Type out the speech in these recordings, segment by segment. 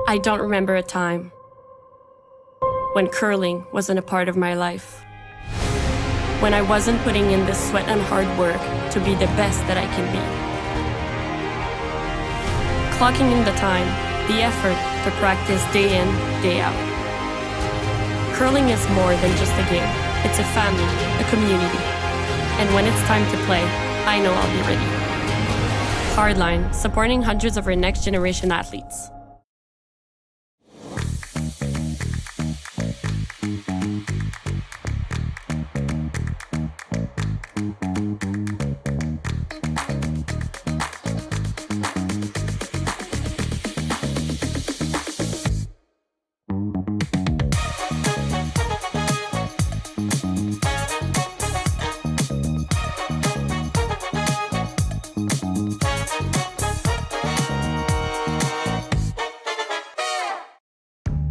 I don't remember a time when curling wasn't a part of my life. When I wasn't putting in the sweat and hard work to be the best that I can be. Clocking in the time, the effort to practice day in, day out. Curling is more than just a game. It's a family, a community. And when it's time to play, I know I'll be ready. Hardline, supporting hundreds of our next generation athletes.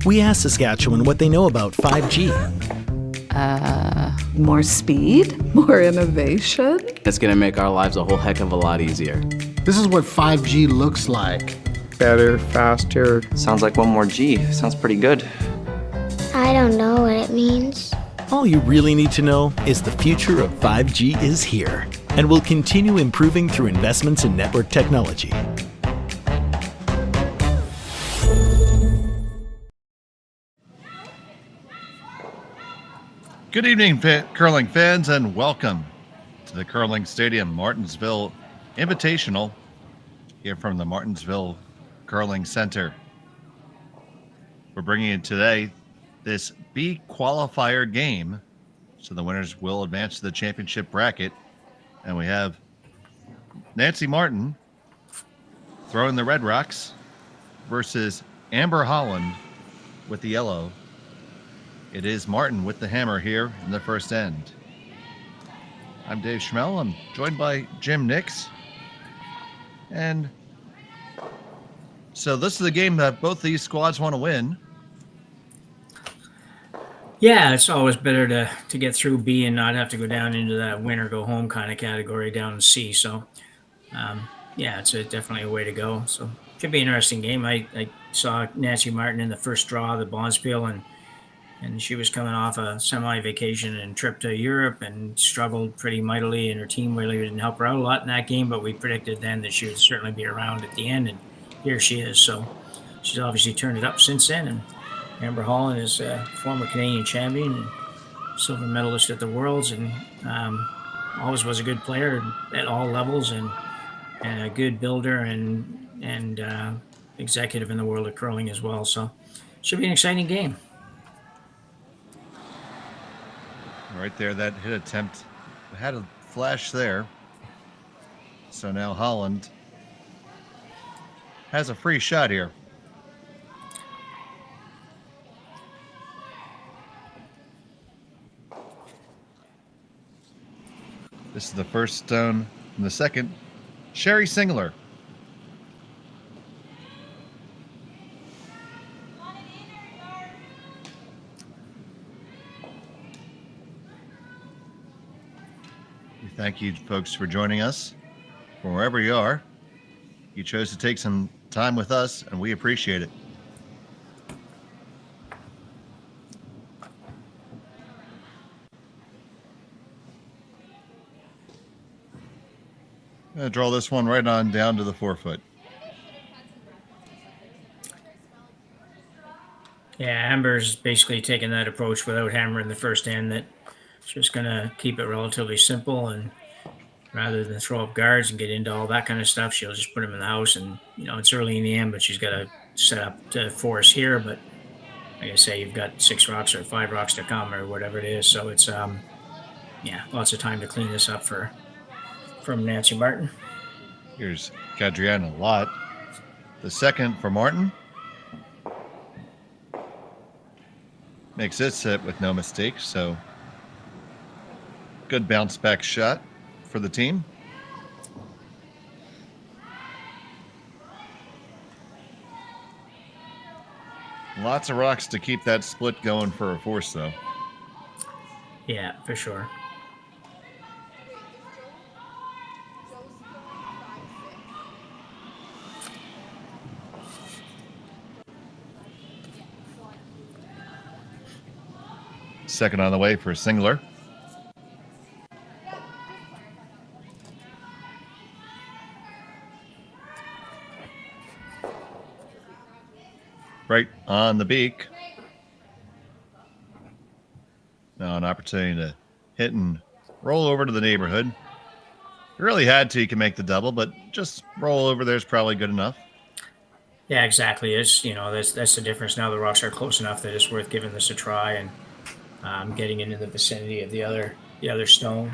We asked Saskatchewan what they know about 5G. More speed, more innovation. It's going to make our lives a whole heck of a lot easier. This is what 5G looks like. Better, faster. Sounds like one more G. Sounds pretty good. I don't know what it means. All you really need to know is the future of 5G is here and will continue improving through investments in network technology. Good evening, curling fans, and welcome to the Curling Stadium Martensville Invitational here from the Martensville Curling Center. We're bringing you today this B qualifier game, so the winners will advance to the championship bracket. And we have Nancy Martin throwing the Red Rocks versus Amber Holland with the yellow. It is Martin with the hammer here in the first end. I'm Dave Schmel. I'm joined by Jim Nix. And so this is a game that both these squads want to win. Yeah, it's always better to get through B and not have to go down into that win or go home kind of category down in C. So, yeah, it's definitely a way to go. So, should be an interesting game. I saw Nancy Martin in the first draw of the Bonspiel, and she was coming off a semi-vacation and trip to Europe and struggled pretty mightily, and her team really didn't help her out a lot in that game, but we predicted then that she would certainly be around at the end, and here she is. So she's obviously turned it up since then, and Amber Holland is a former Canadian champion and silver medalist at the Worlds, and always was a good player at all levels, and a good builder and executive in the world of curling as well. So should be an exciting game. Right there, that hit attempt had a flash there. So now Holland has a free shot here. This is the first stone and the second. Sherry Singler. Thank you, folks, for joining us from wherever you are. You chose to take some time with us, and we appreciate it. I'm going to draw this one right on down to the 4-foot. Yeah, Amber's basically taken that approach without hammering the first end, that just going to keep it relatively simple, and rather than throw up guards and get into all that kind of stuff, she'll just put them in the house. And, it's early in the end, but she's got to set up to force here. But like I say, you've got 6 rocks or 5 rocks to come or whatever it is. So it's, lots of time to clean this up from Nancy Martin. Here's Kadriana Lott. The second for Martin. Makes it sit with no mistakes, so good bounce back shot for the team. Lots of rocks to keep that split going for a force, though. Yeah, for sure. Second on the way for Singler. Right on the beak. Now an opportunity to hit and roll over to the neighborhood. If you really had to, you can make the double, but just roll over there is probably good enough. Yeah, exactly. It's that's the difference. Now the rocks are close enough that it's worth giving this a try and getting into the vicinity of the other stone.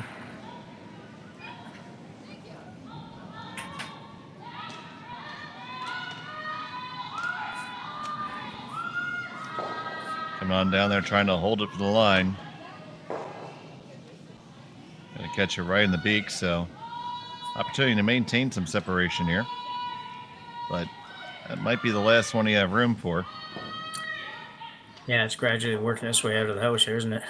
Coming on down there, trying to hold it for the line. Gonna catch it right in the beak, so opportunity to maintain some separation here. But that might be the last one you have room for. Yeah, it's gradually working its way out of the house here, isn't it?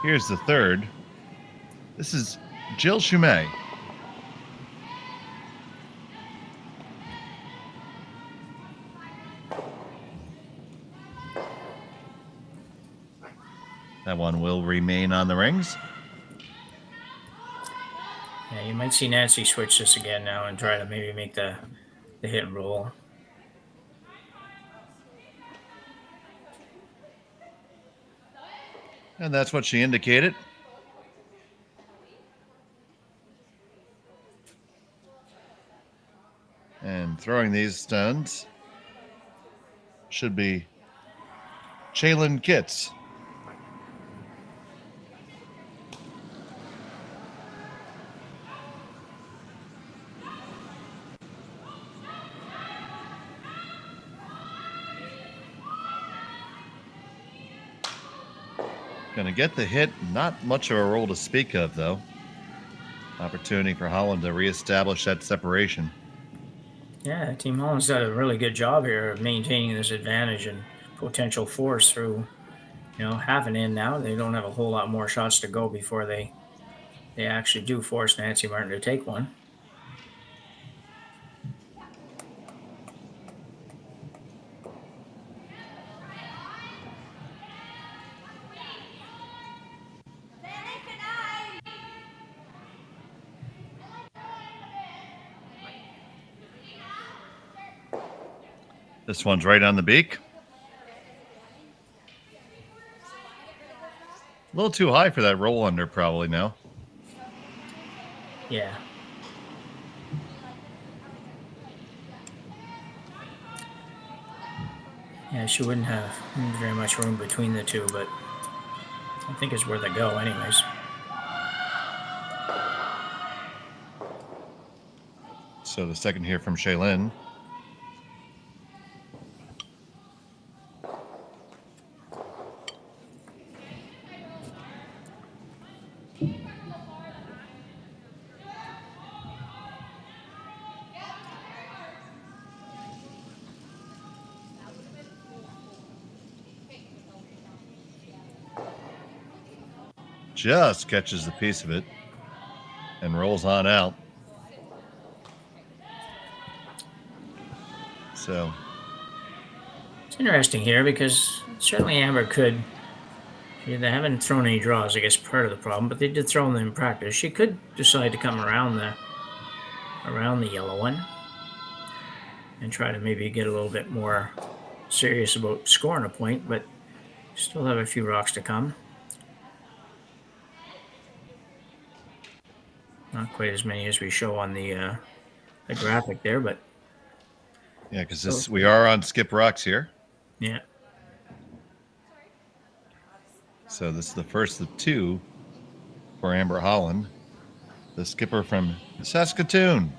Here's the third. This is Jill Schmel. That one will remain on the rings. Yeah, you might see Nancy switch this again now and try to maybe make the hit and roll. And that's what she indicated. And throwing these stones should be Shaylin Kitts. Going to get the hit. Not much of a roll to speak of, though. Opportunity for Holland to reestablish that separation. Yeah, Team Holland's done a really good job here of maintaining this advantage and potential force through, half an in now. They don't have a whole lot more shots to go before they actually do force Nancy Martin to take one. This one's right on the beak. A little too high for that roll under probably now. Yeah. Yeah, she wouldn't have very much room between the two, but I think it's worth a go anyways. So the second here from Shaylin. Just catches a piece of it and rolls on out. So it's interesting here because certainly Amber could. They haven't thrown any draws, I guess, part of the problem, but they did throw them in practice. She could decide to come around the yellow one and try to maybe get a little bit more serious about scoring a point, but still have a few rocks to come. Not quite as many as we show on the graphic there, but yeah, because we are on skip rocks here. Yeah. So this is the first of two for Amber Holland, the skipper from Saskatoon.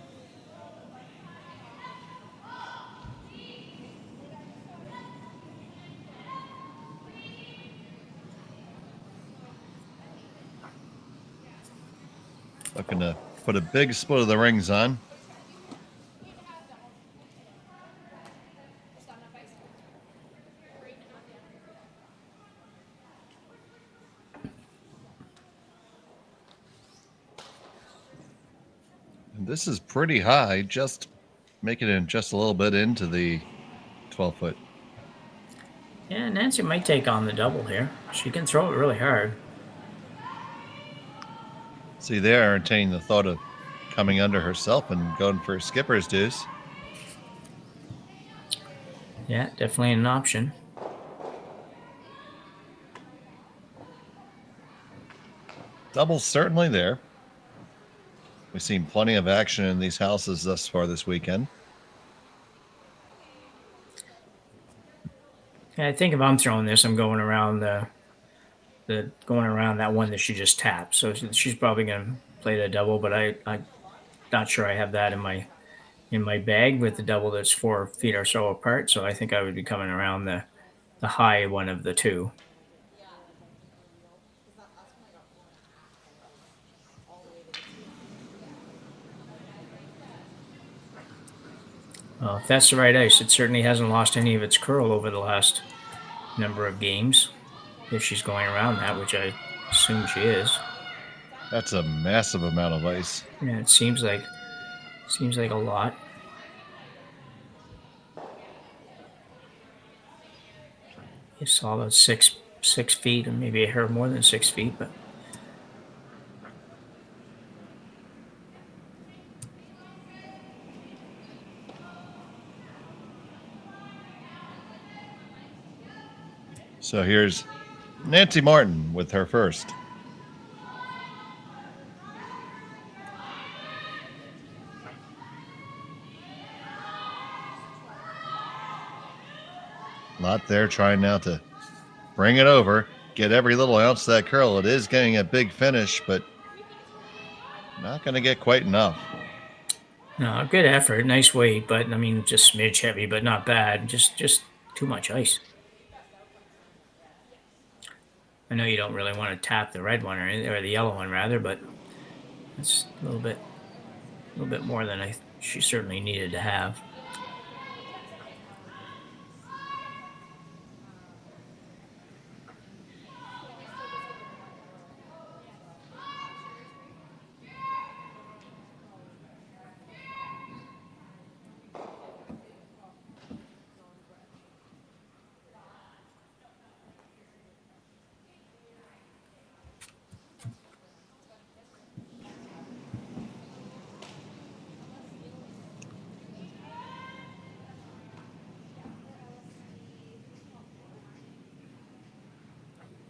Looking to put a big split of the rings on. This is pretty high, just making it just a little bit into the 12-foot. Yeah, Nancy might take on the double here. She can throw it really hard. See, they're entertaining the thought of coming under herself and going for a skipper's deuce. Yeah, definitely an option. Double's certainly there. We've seen plenty of action in these houses thus far this weekend. Yeah, I think if I'm throwing this, I'm going around the going around that one that she just tapped. So she's probably going to play the double, but I'm not sure I have that in my bag with the double that's 4 feet or so apart. So I think I would be coming around the high one of the two. Well, if that's the right ice, it certainly hasn't lost any of its curl over the last number of games. If she's going around that, which I assume she is. That's a massive amount of ice. Yeah, it seems like a lot. You saw about 6 feet, and maybe a hair more than 6 feet, but. So here's Nancy Martin with her first. Lot there trying now to bring it over, get every little ounce of that curl. It is getting a big finish, but not going to get quite enough. No, good effort, nice weight, but I mean, just smidge heavy, but not bad. Just too much ice. I know you don't really want to tap the red one or the yellow one rather, but it's a little bit more than she certainly needed to have.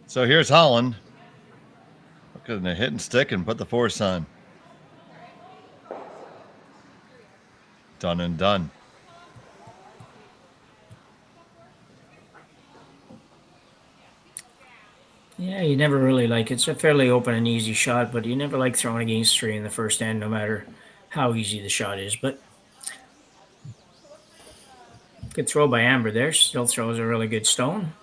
So here's Holland. Looking to hit and stick and put the force on. Done and done. Yeah, you never really it's a fairly open and easy shot, but you never like throwing against 3 in the first end, no matter how easy the shot is. But good throw by Amber there. Still throws a really good stone.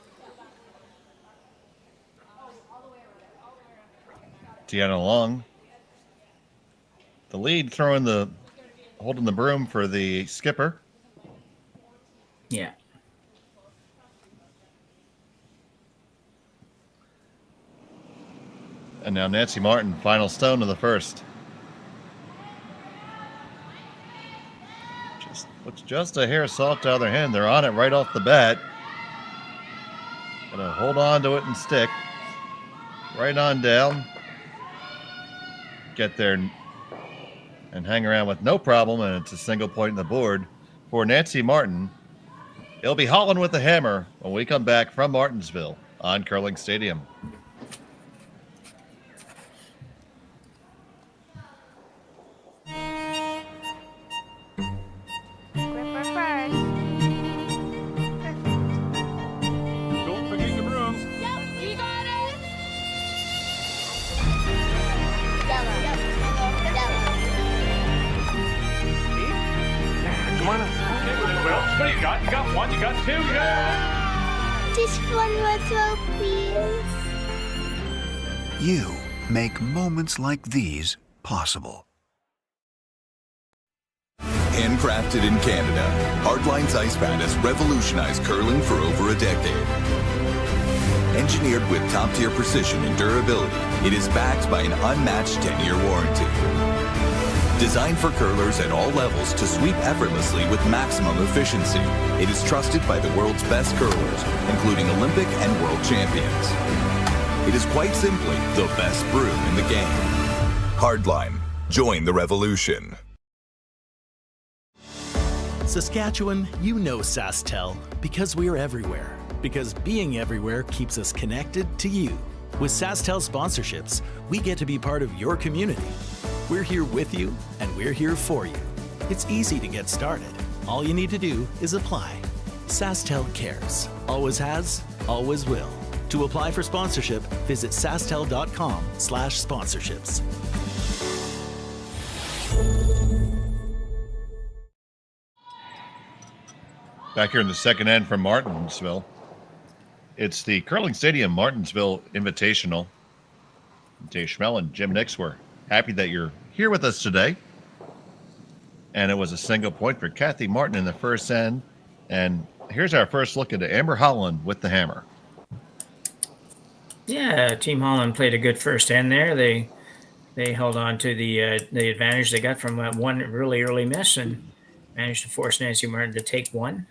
Deanna Long. The lead holding the broom for the skipper. Yeah. And now Nancy Martin, final stone of the first. Looks just a hair soft out of their hand. They're on it right off the bat. Gonna hold on to it and stick. Right on down. Get there and hang around with no problem, and it's a single point in the board for Nancy Martin. It'll be Holland with the hammer when we come back from Martensville on Curling Stadium. Just one more throw, please. You make moments like these possible. Handcrafted in Canada, Hardline's Ice Pad has revolutionized curling for over a decade. Engineered with top-tier precision and durability, it is backed by an unmatched 10-year warranty. Designed for curlers at all levels to sweep effortlessly with maximum efficiency, it is trusted by the world's best curlers, including Olympic and world champions. It is quite simply the best broom in the game. Hardline. Join the revolution. Saskatchewan, you know SaskTel because we're everywhere. Because being everywhere keeps us connected to you. With SaskTel sponsorships, we get to be part of your community. We're here with you, and we're here for you. It's easy to get started. All you need to do is apply. SaskTel cares. Always has, always will. To apply for sponsorship, visit sastel.com/sponsorships. Back here in the second end from Martensville. It's the Curling Stadium Martensville Invitational. Dave Schmel and Jim Nix were happy that you're here with us today. And it was a single point for Kathy Martin in the first end. And here's our first look at Amber Holland with the hammer. Yeah, Team Holland played a good first end there. They held on to the advantage they got from one really early miss and managed to force Nancy Martin to take one.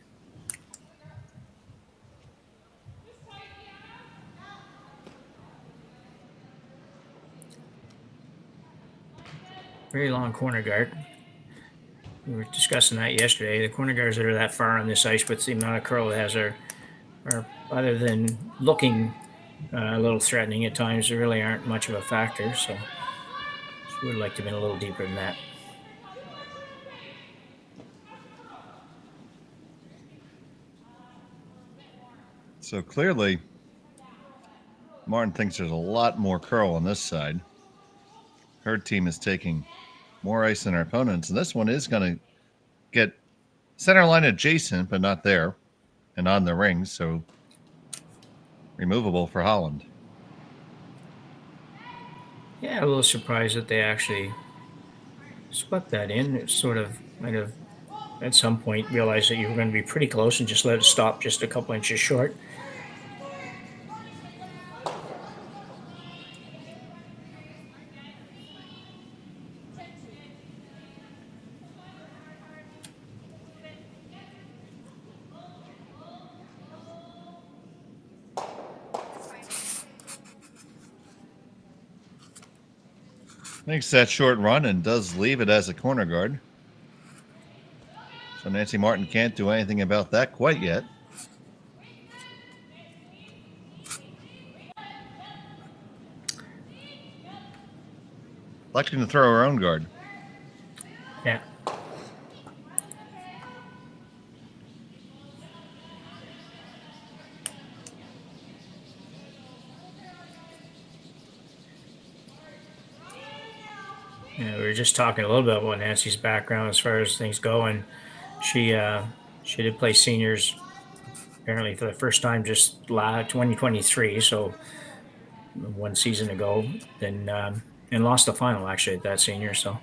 Very long corner guard. We were discussing that yesterday. The corner guards that are that far on this ice with the amount of curl it has are other than looking a little threatening at times, they really aren't much of a factor. So we would like to have been a little deeper than that. So clearly, Martin thinks there's a lot more curl on this side. Her team is taking more ice than our opponents, and this one is going to get center line adjacent, but not there, and on the ring, so removable for Holland. Yeah, a little surprised that they actually swept that in. It sort of might have at some point realized that you were going to be pretty close and just let it stop just a couple inches short. Makes that short run and does leave it as a corner guard. So Nancy Martin can't do anything about that quite yet. Electing to throw her own guard. Yeah. Yeah, we were just talking a little bit about Nancy's background as far as things go, and she did play seniors apparently for the first time just 2023, so one season ago, then and lost the final actually at that senior, so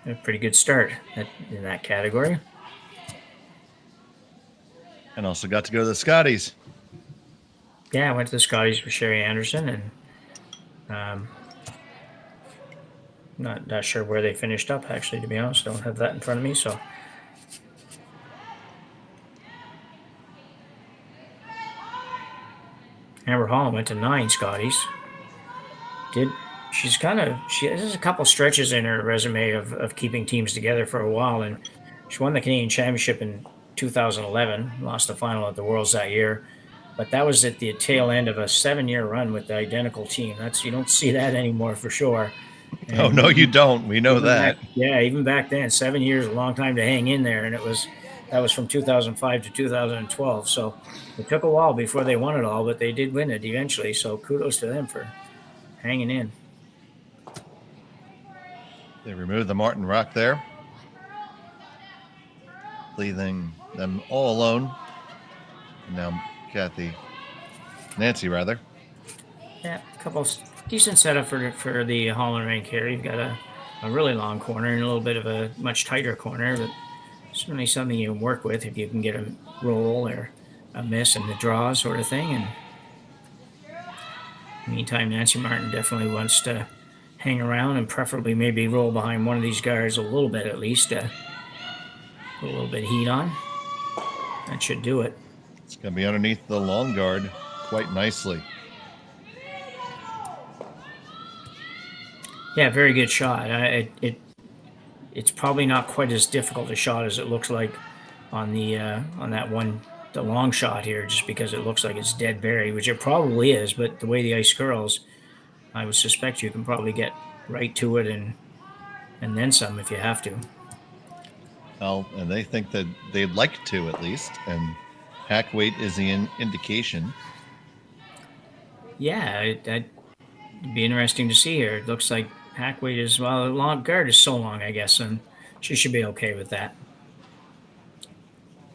a pretty good start in that category. And also got to go to the Scotties. Yeah, I went to the Scotties with Sherry Anderson, and not sure where they finished up, actually, to be honest. Don't have that in front of me, so. Amber Holland went to 9 Scotties. She has a couple stretches in her resume of keeping teams together for a while, and she won the Canadian Championship in 2011, lost the final at the Worlds that year, but that was at the tail end of a 7-year run with the identical team. You don't see that anymore for sure. And oh, no, you don't. We know that. Even back then, 7 years, a long time to hang in there. And that was from 2005 to 2012. So it took a while before they won it all, but they did win it eventually. So kudos to them for hanging in. They removed the Martin rock there, leaving them all alone. And now Nancy, rather. Yeah, a couple decent setup for the Holland rank here. You've got a really long corner and a little bit of a much tighter corner, but certainly something you can work with if you can get a roll or a miss in the draw sort of thing. And meantime, Nancy Martin definitely wants to hang around and preferably maybe roll behind one of these guards a little bit at least. Put a little bit of heat on. That should do it. It's going to be underneath the long guard quite nicely. Yeah, very good shot. It's probably not quite as difficult a shot as it looks like on the long shot here, just because it looks like it's dead buried, which it probably is. But the way the ice curls, I would suspect you can probably get right to it and then some if you have to. Well, and they think that they'd like to at least, and hack weight is the indication. Yeah, that'd be interesting to see here. It looks like hack weight is, well, the long guard is so long, I guess, and she should be okay with that.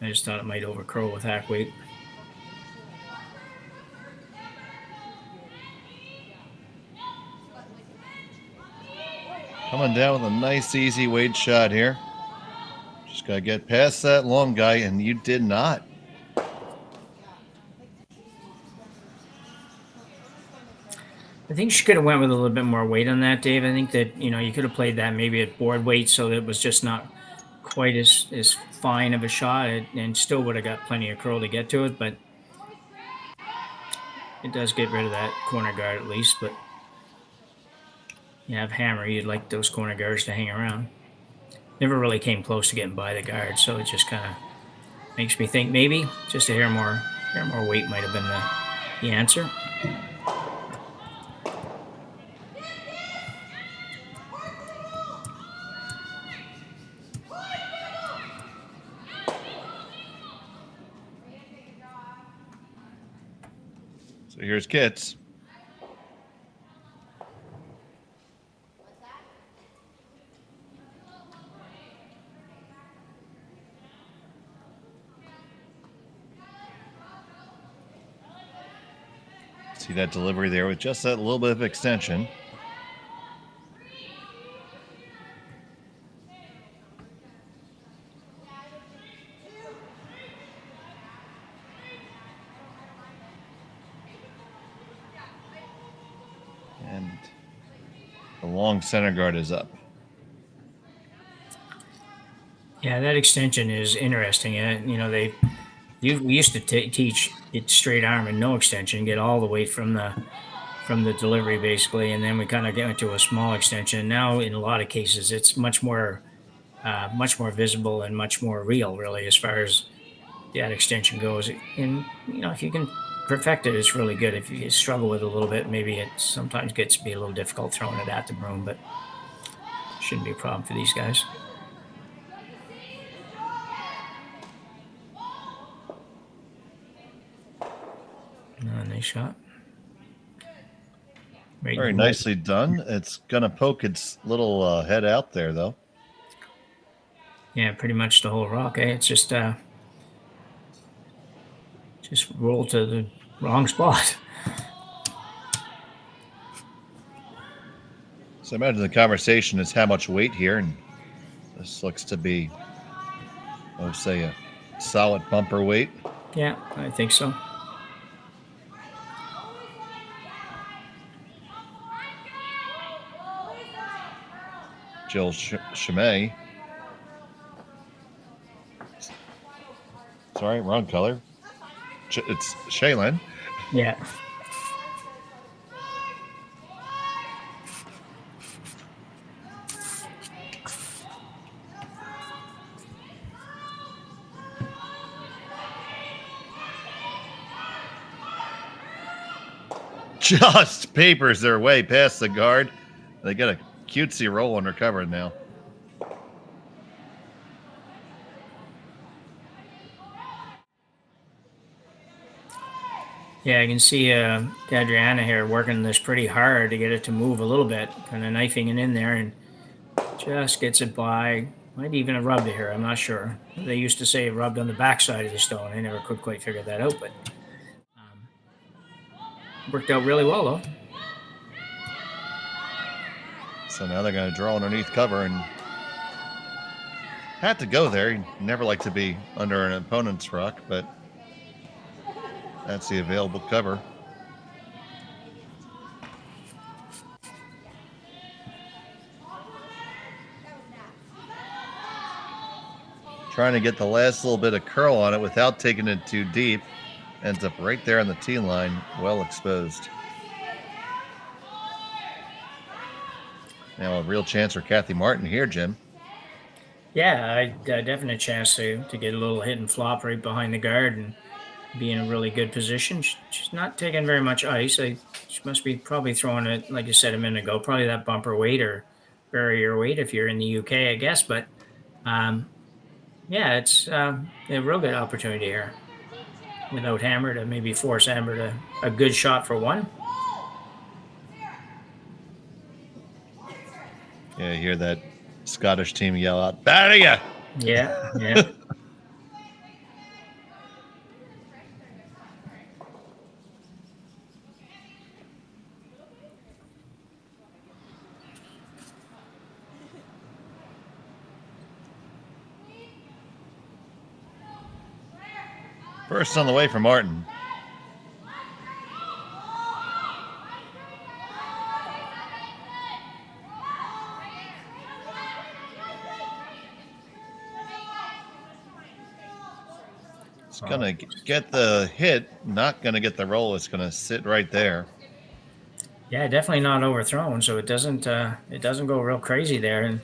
I just thought it might overcurl with hack weight. Coming down with a nice, easy weight shot here. Just got to get past that long guy, and you did not. I think she could have went with a little bit more weight on that, Dave. I think that, you could have played that maybe at board weight so that it was just not quite as fine of a shot, and still would have got plenty of curl to get to it, but it does get rid of that corner guard at least. But you have hammer, you'd like those corner guards to hang around. Never really came close to getting by the guard, so it just kind of makes me think maybe just a hair more weight might have been the answer. So here's Kits. See that delivery there with just that little bit of extension. And the long center guard is up. Yeah, that extension is interesting. We used to teach it straight arm and no extension, get all the weight from the delivery basically, and then we kind of get into a small extension. Now, in a lot of cases, it's much more visible and much more real, really, as far as that extension goes. And if you can perfect it, it's really good. If you struggle with it a little bit, maybe it sometimes gets to be a little difficult throwing it at the broom, but shouldn't be a problem for these guys. Nice shot. Very nicely done. It's going to poke its little head out there, though. Yeah, pretty much the whole rock. It's just roll to the wrong spot. So I imagine the conversation is how much weight here, and this looks to be, I would say, a solid bumper weight. Yeah, I think so. Jill Schmel. Sorry, wrong color. It's Shaylin. Yeah. Just papers their way past the guard. They got a cutesy roll under cover now. Yeah, I can see Adriana here working this pretty hard to get it to move a little bit, kind of knifing it in there, and just gets it by. Might even have rubbed it here, I'm not sure. They used to say it rubbed on the backside of the stone. I never could quite figure that out, but worked out really well, though. So now they're going to draw underneath cover, and had to go there. You never like to be under an opponent's rock, but that's the available cover. Trying to get the last little bit of curl on it without taking it too deep. Ends up right there on the tee line, well exposed. Now a real chance for Kathy Martin here, Jim. Yeah, a definite chance to get a little hit and flop right behind the guard and be in a really good position. She's not taking very much ice. She must be probably throwing it, like you said a minute ago, probably that bumper weight or barrier weight if you're in the UK, I guess. But yeah, it's a real good opportunity here without Hammer to maybe force Hammer to a good shot for one. Yeah, you hear that Scottish team yell out, "Batter ya!" Yeah, yeah. First on the way for Martin. It's going to get the hit, not going to get the roll. It's going to sit right there. Yeah, definitely not overthrown, so it doesn't go real crazy there, and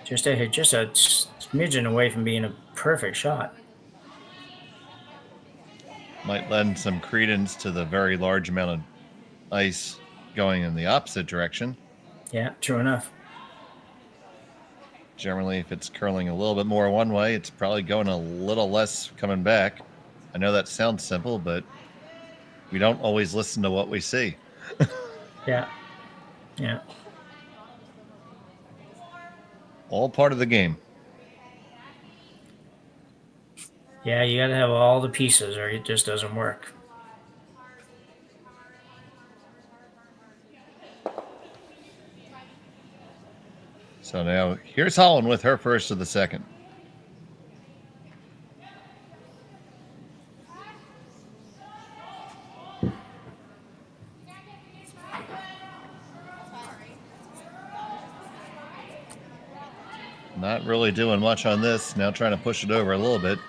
just a smidgen away from being a perfect shot. Might lend some credence to the very large amount of ice going in the opposite direction. Yeah, true enough. Generally, if it's curling a little bit more one way, it's probably going a little less coming back. I know that sounds simple, but we don't always listen to what we see. Yeah. Yeah. All part of the game. Yeah, you got to have all the pieces or it just doesn't work. So now here's Holland with her first of the second. Not really doing much on this. Now trying to push it over a little bit.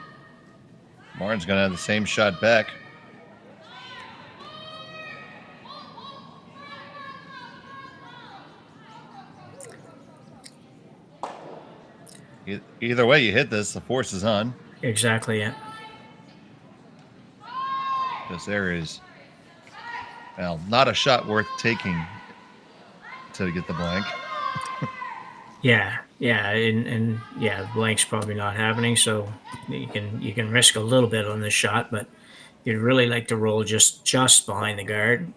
Martin's going to have the same shot back. Either way you hit this, the force is on. Exactly, yeah. This there is, well, not a shot worth taking to get the blank. Yeah, and yeah, blank's probably not happening, so you can risk a little bit on this shot, but you'd really like to roll just behind the guard.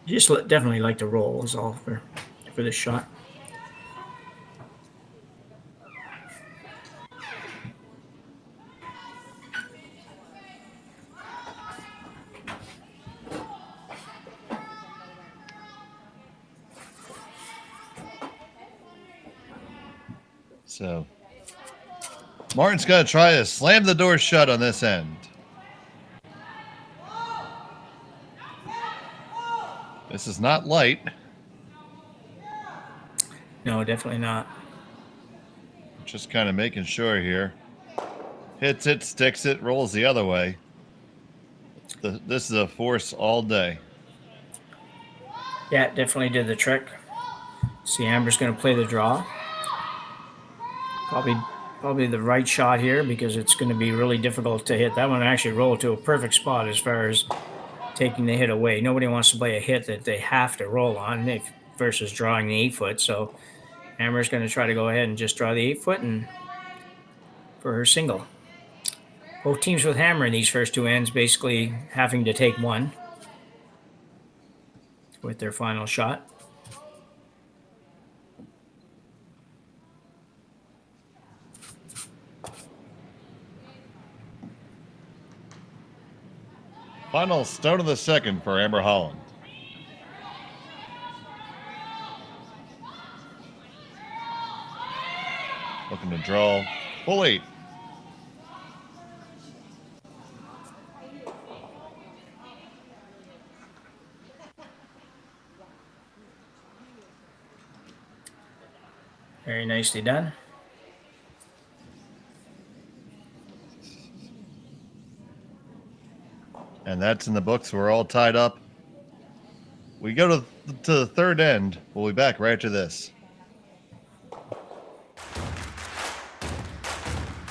You just definitely like to roll is all for this shot. So Martin's going to try to slam the door shut on this end. This is not light. No, definitely not. Just kind of making sure here. Hits it, sticks it, rolls the other way. This is a force all day. Yeah, definitely did the trick. See, Amber's going to play the draw. Probably the right shot here because it's going to be really difficult to hit. That one actually rolled to a perfect spot as far as taking the hit away. Nobody wants to play a hit that they have to roll on versus drawing the 8-foot. So Amber's going to try to go ahead and just draw the 8-foot and for her single. Both teams with Hammer in these first two ends basically having to take one with their final shot. Final stone of the second for Amber Holland. Looking to draw full 8. Very nicely done. And that's in the books. We're all tied up. We go to the third end. We'll be back right after this.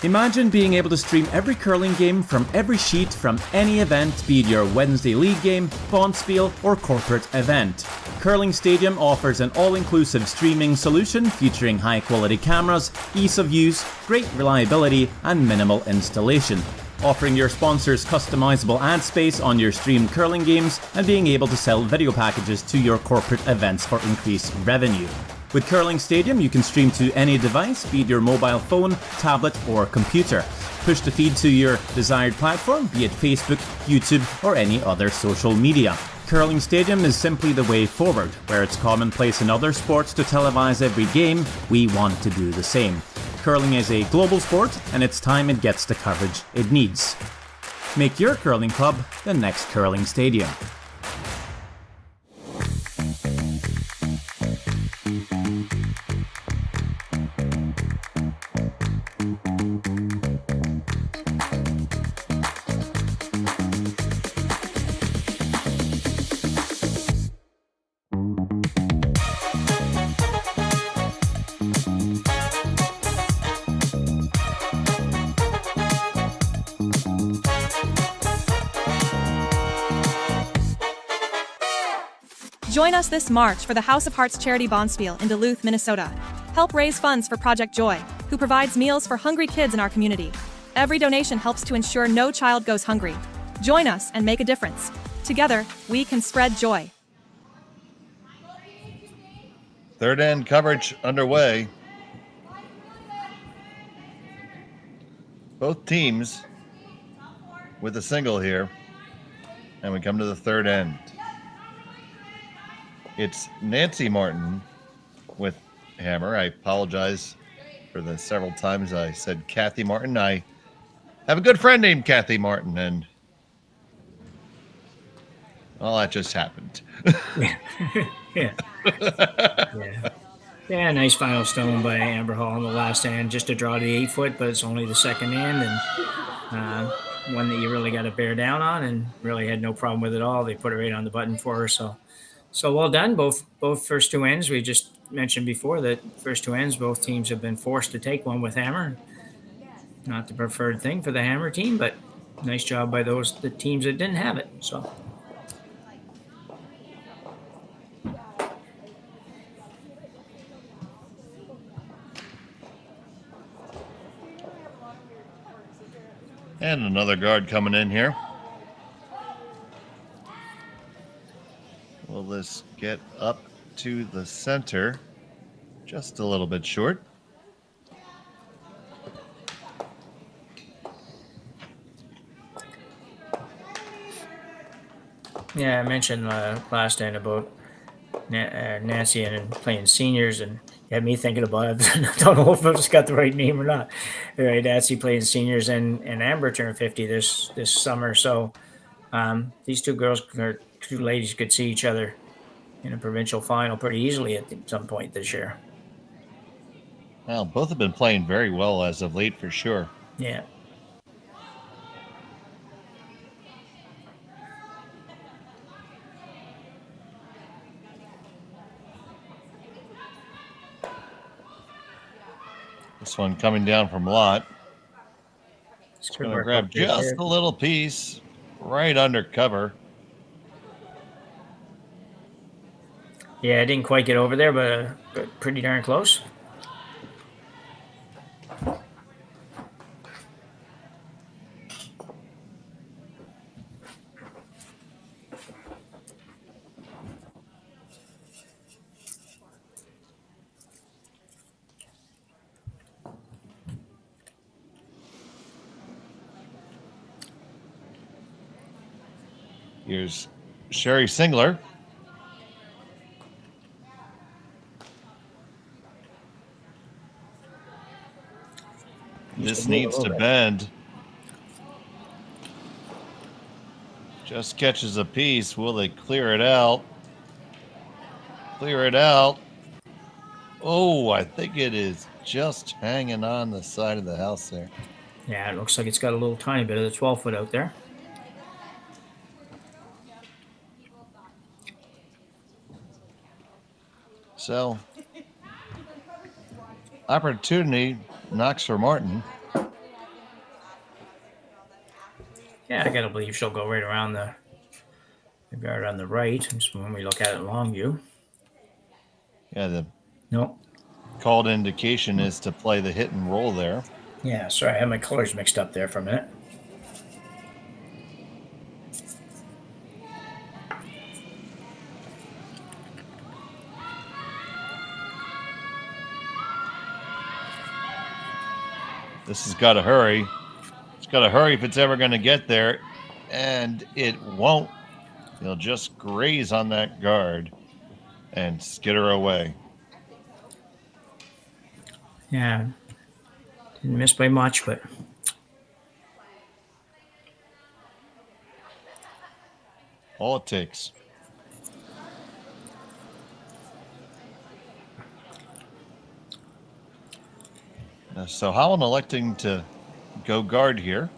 Imagine being able to stream every curling game from every sheet from any event, be it your Wednesday league game, bonspiel, or corporate event. Curling Stadium offers an all-inclusive streaming solution featuring high-quality cameras, ease of use, great reliability, and minimal installation. Offering your sponsors customizable ad space on your streamed curling games and being able to sell video packages to your corporate events for increased revenue. With Curling Stadium, you can stream to any device, be it your mobile phone, tablet, or computer. Push the feed to your desired platform, be it Facebook, YouTube, or any other social media. Curling Stadium is simply the way forward. Where it's commonplace in other sports to televise every game, we want to do the same. Curling is a global sport, and it's time it gets the coverage it needs. Make your curling club the next Curling Stadium. Join us this March for the House of Hearts Charity Bonspiel in Duluth, Minnesota. Help raise funds for Project Joy, who provides meals for hungry kids in our community. Every donation helps to ensure no child goes hungry. Join us and make a difference. Together, we can spread joy. Third end coverage underway. Both teams with a single here. And we come to the third end. It's Nancy Martin with hammer. I apologize for the several times I said Kathy Martin. I have a good friend named Kathy Martin, and well, that just happened. Yeah. Yeah, nice final stone by Amber Hall on the last end, just to draw the 8 foot, but it's only the second end, and one that you really got to bear down on, and really had no problem with it all. They put it right on the button for her, so well done. Both first two ends. We just mentioned before that first two ends, both teams have been forced to take one with hammer. Not the preferred thing for the hammer team, but nice job by the teams that didn't have it. So. And another guard coming in here. Will this get up to the center? Just a little bit short. Yeah, I mentioned last end about Nancy and playing seniors, and had me thinking about it. I don't know if I've just got the right name or not. All right, Nancy playing seniors, and Amber turned 50 this summer. So these two ladies could see each other in a provincial final pretty easily at some point this year. Well, both have been playing very well as of late, for sure. Yeah. This one coming down from Lot. It's going to grab just a little piece right under cover. Yeah, I didn't quite get over there, but pretty darn close. Here's Sherry Singler. This needs to bend. Just catches a piece. Will they clear it out? Clear it out. Oh, I think it is just hanging on the side of the house there. Yeah, it looks like it's got a little tiny bit of the 12 foot out there. So, opportunity knocks for Martin. Yeah, I gotta believe she'll go right around the guard on the right. Just when we look at it in long view. Yeah, the Nope. called indication is to play the hit and roll there. Yeah, sorry, I had my colors mixed up there for a minute. This has got to hurry. It's got to hurry if it's ever going to get there, and it won't. He'll just graze on that guard and skitter away. Yeah, didn't miss by much, but all it takes. So Holland electing to go guard here.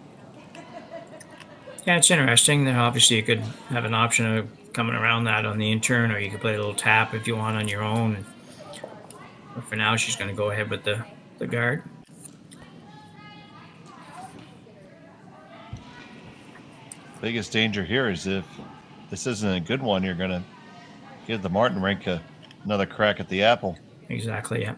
yeah, it's interesting. Then obviously you could have an option of coming around that on the intern, or you could play a little tap if you want on your own. But for now, she's going to go ahead with the guard. Biggest danger here is if this isn't a good one, you're going to give the Martin rank another crack at the apple. Exactly, yeah.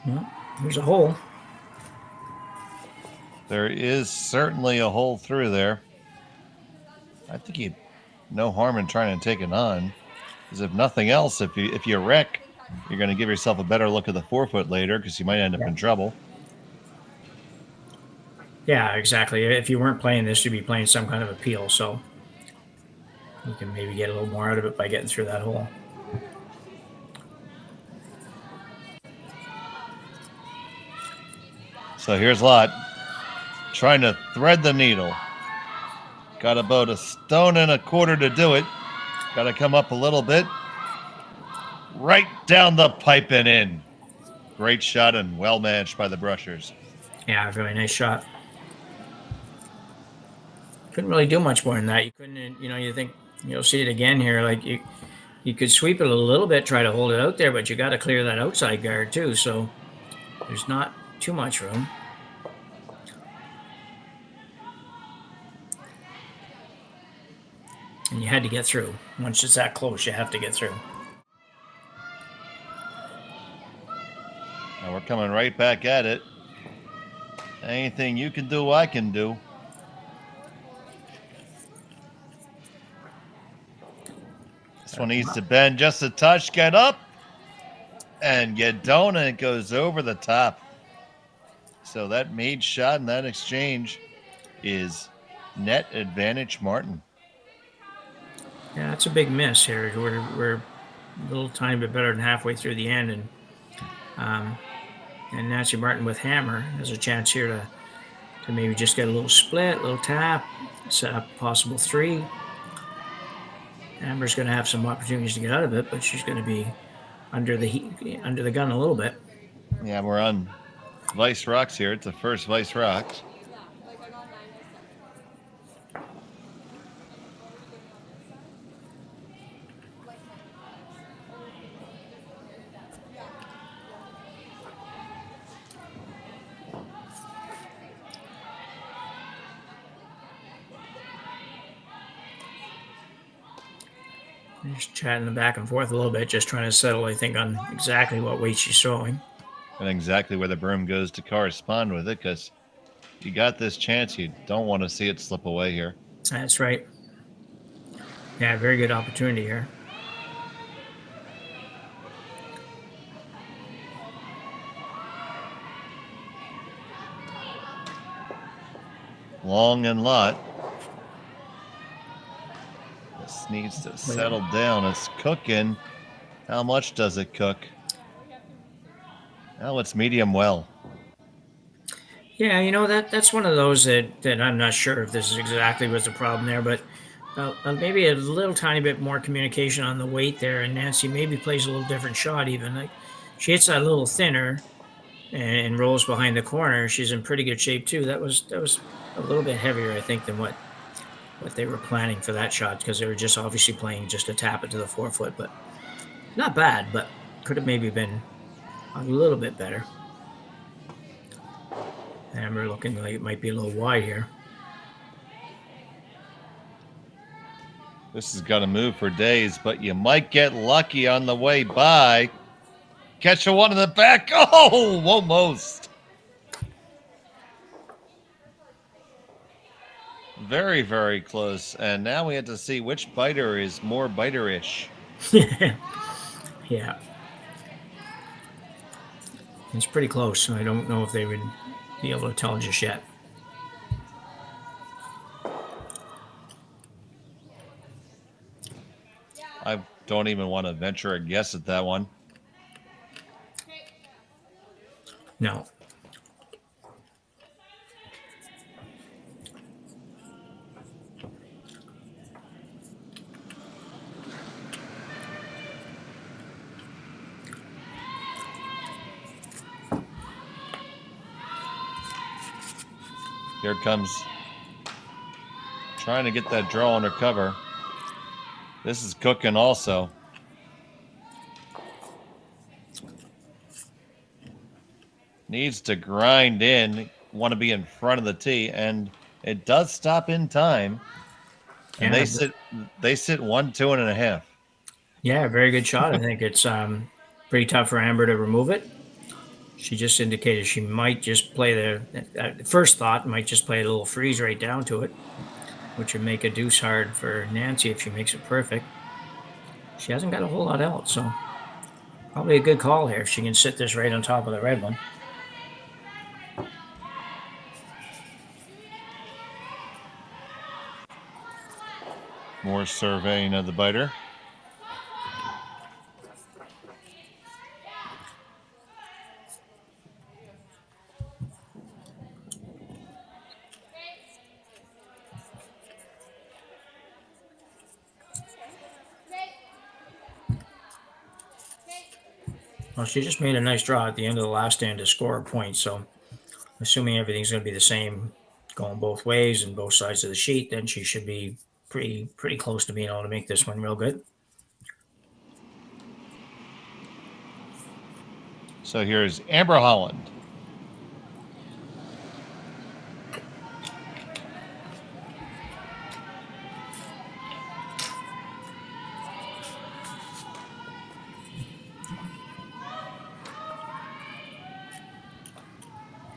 Well, there's a hole. There is certainly a hole through there. I think you no harm in trying to take it on, because if nothing else, if you wreck, you're going to give yourself a better look at the 4 foot later, because you might end up in trouble. Yeah, exactly. If you weren't playing this, you'd be playing some kind of appeal, so you can maybe get a little more out of it by getting through that hole. So here's Lot trying to thread the needle. Got about 1.25 stones to do it. Got to come up a little bit. Right down the pipe and in. Great shot and well managed by the brushers. Yeah, really nice shot. Couldn't really do much more than that. You couldn't, you think you'll see it again here. Like you could sweep it a little bit, try to hold it out there, but you got to clear that outside guard too. So there's not too much room. And you had to get through. Once it's that close, you have to get through. Now we're coming right back at it. Anything you can do, I can do. This one needs to bend just a touch, get up, and you don't, and it goes over the top. So that made shot and that exchange is net advantage Martin. Yeah, that's a big miss here. We're a little tiny bit better than halfway through the end, and Nancy Martin with hammer has a chance here to maybe just get a little split, a little tap, set up a possible 3. Amber's going to have some opportunities to get out of it, but she's going to be under the gun a little bit. Yeah, we're on Vice Rocks here. It's the first Vice Rocks. Just chatting back and forth a little bit, just trying to settle, I think, on exactly what weight she's throwing. And exactly where the broom goes to correspond with it, because you got this chance. You don't want to see it slip away here. That's right. Yeah, very good opportunity here. Long and Lot. This needs to settle down. It's cooking. How much does it cook? Now it's medium well. Yeah, that's one of those that I'm not sure if this is exactly what's the problem there, but maybe a little tiny bit more communication on the weight there, and Nancy maybe plays a little different shot even. Like she hits that a little thinner and rolls behind the corner. She's in pretty good shape too. That was a little bit heavier, I think, than what they were planning for that shot because they were just obviously playing just to tap it to the forefoot, but not bad, but could have maybe been a little bit better. Amber looking like it might be a little wide here. This is going to move for days, but you might get lucky on the way by. Catch a one in the back. Oh, almost. Very, very close. And now we have to see which biter is more biter-ish. Yeah. It's pretty close, so I don't know if they would be able to tell just yet. I don't even want to venture a guess at that one. No. Here comes trying to get that draw under cover. This is cooking also. Needs to grind in, want to be in front of the tee, and it does stop in time. And they sit 1, 2, and a half. Yeah, very good shot. I think it's pretty tough for Amber to remove it. She just indicated she might just play the first thought, might just play a little freeze right down to it, which would make a deuce hard for Nancy if she makes it perfect. She hasn't got a whole lot else, so probably a good call here if she can sit this right on top of the red one. More surveying of the biter. Well, she just made a nice draw at the end of the last stand to score a point, so assuming everything's going to be the same going both ways and both sides of the sheet, then she should be pretty close to being able to make this one real good. So here's Amber Holland.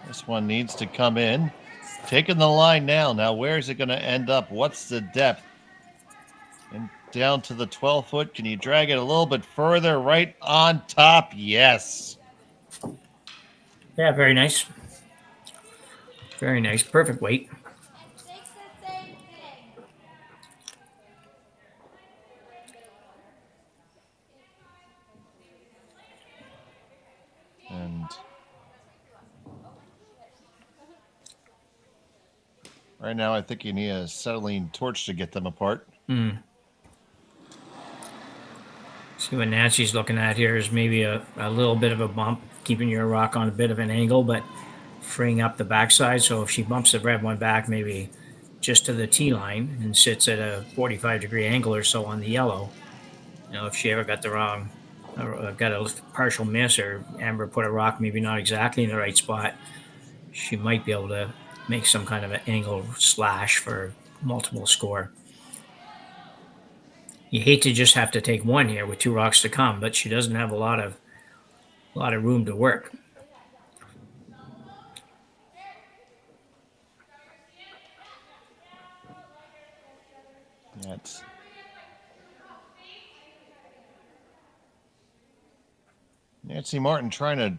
This one needs to come in. Taking the line now. Now, where is it going to end up? What's the depth? And down to the 12 foot. Can you drag it a little bit further? Right on top. Yes. Yeah, very nice. Very nice. Perfect weight. And right now, I think you need a acetylene torch to get them apart. See what Nancy's looking at here is maybe a little bit of a bump, keeping your rock on a bit of an angle, but freeing up the backside. So if she bumps the red one back, maybe just to the tee line and sits at a 45-degree angle or so on the yellow, if she ever got the wrong, or got a partial miss, or Amber put a rock maybe not exactly in the right spot, she might be able to make some kind of an angle slash for multiple score. You hate to just have to take one here with two rocks to come, but she doesn't have a lot of room to work. That's Nancy Martin trying to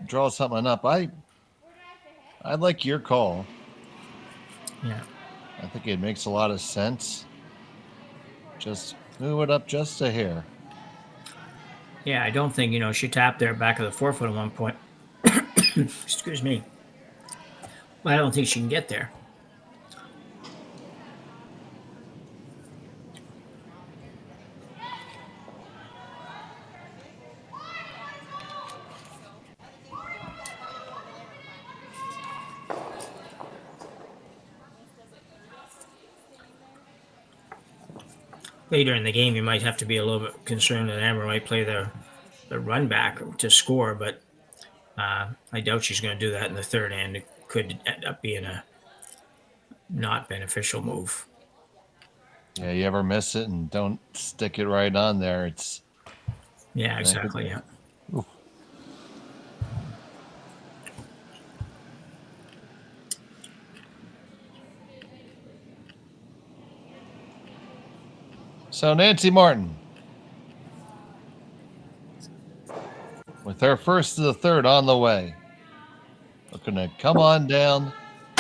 draw something up. I like your call. Yeah. I think it makes a lot of sense. Just move it up just a hair. Yeah, I don't think, she tapped there back of the forefoot at one point. Excuse me. But I don't think she can get there. Later in the game, you might have to be a little bit concerned that Amber might play the run back to score, but I doubt she's going to do that in the third end. It could end up being a not beneficial move. Yeah, you ever miss it and don't stick it right on there, it's... Yeah, exactly, yeah. Oof. So Nancy Martin, with her first to the third on the way, looking to come on down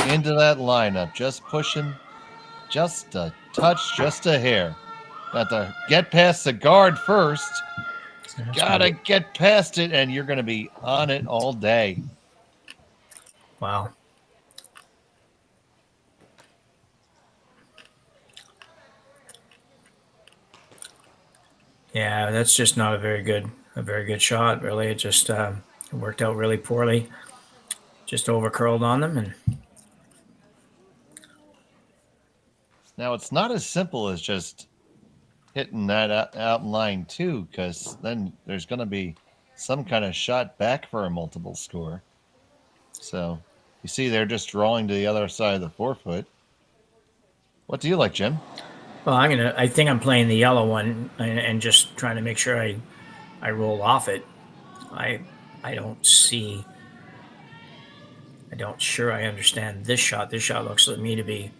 into that lineup, just pushing just a touch, just a hair. Got to get past the guard first. Gotta get past it, and you're going to be on it all day. Wow. Yeah, that's just not a very good shot, really. It just worked out really poorly. Just over curled on them. And now it's not as simple as just hitting that out in line too, because then there's going to be some kind of shot back for a multiple score. So you see they're just drawing to the other side of the forefoot. What do you like, Jim? well, I think I'm playing the yellow one and just trying to make sure I roll off it. I don't sure I understand this shot. This shot looks to me to be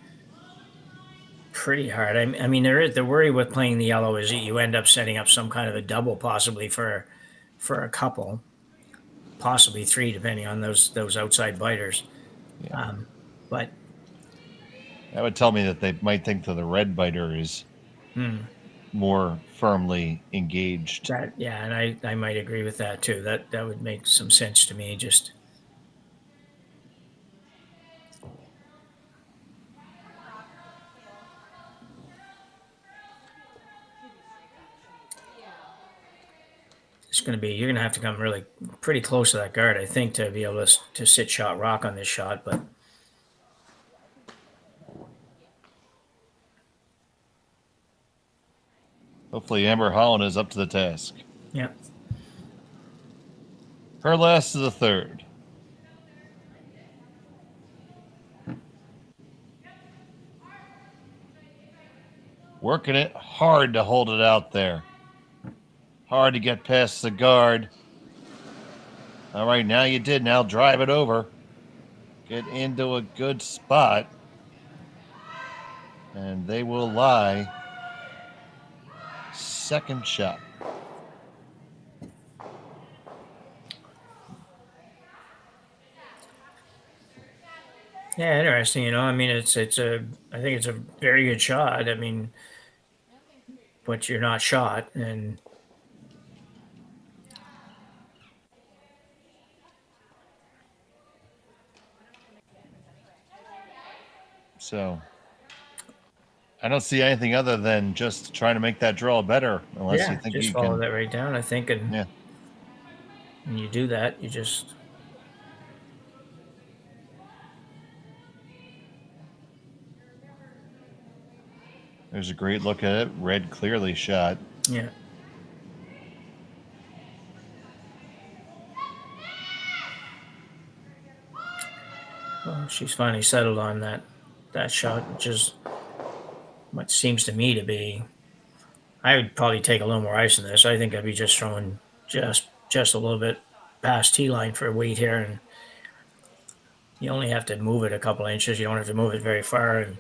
pretty hard. I mean, the worry with playing the yellow is that you end up setting up some kind of a double, possibly for a couple, possibly three, depending on those outside biters. Yeah. But that would tell me that they might think that the red biter is more firmly engaged. Yeah, and I might agree with that too. That would make some sense to me. Just you're going to have to come really pretty close to that guard, I think, to be able to sit shot rock on this shot. But hopefully Amber Holland is up to the task. Yeah. Her last to the third. Working it hard to hold it out there. Hard to get past the guard. All right, now you did. Now drive it over. Get into a good spot. And they will lie. Second shot. yeah, interesting. I mean, I think it's a very good shot. I mean, but you're not shot, and so I don't see anything other than just trying to make that draw better. Unless you think just you follow can that right down, I think, and yeah. when you do that, you just There's a great look at it. Red clearly shot. yeah. Well, she's finally settled on that shot, which is what seems to me to be. I would probably take a little more ice in this. I think I'd be just throwing just a little bit past T line for weight here, and you only have to move it a couple inches. You don't have to move it very far, and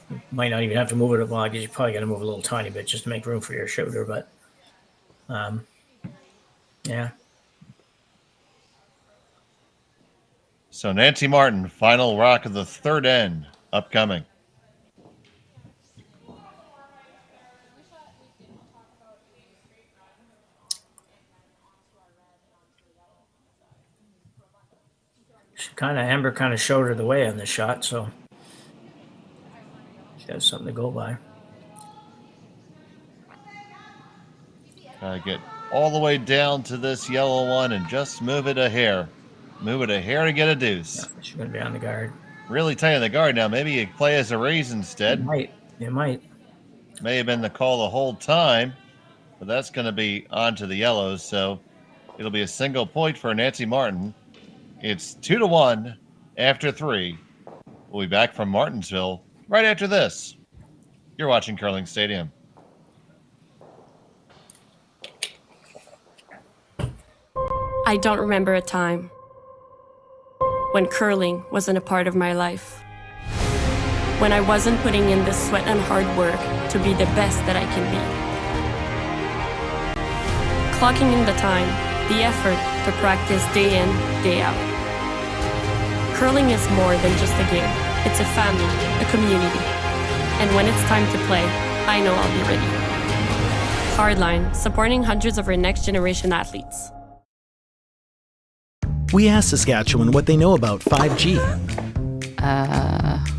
you might not even have to move it. Well, I guess you probably got to move a little tiny bit just to make room for your shooter. But yeah. So Nancy Martin, final rock of the third end, upcoming. Amber kind of showed her the way on this shot, so she has something to go by. Get all the way down to this yellow one and just move it a hair. Move it a hair to get a deuce. Yeah, she's going to be on the guard. Really tight on the guard now. Maybe you play as a raise instead. It might. May have been the call the whole time, but that's going to be onto the yellows, so it'll be a single point for Nancy Martin. It's 2-1 after 3. We'll be back from Martensville right after this. You're watching Curling Stadium. I don't remember a time when curling wasn't a part of my life. When I wasn't putting in the sweat and hard work to be the best that I can be. Clocking in the time, the effort to practice day in, day out. Curling is more than just a game. It's a family, a community. And when it's time to play, I know I'll be ready. Hardline, supporting hundreds of our next generation athletes. We asked Saskatchewan what they know about 5G.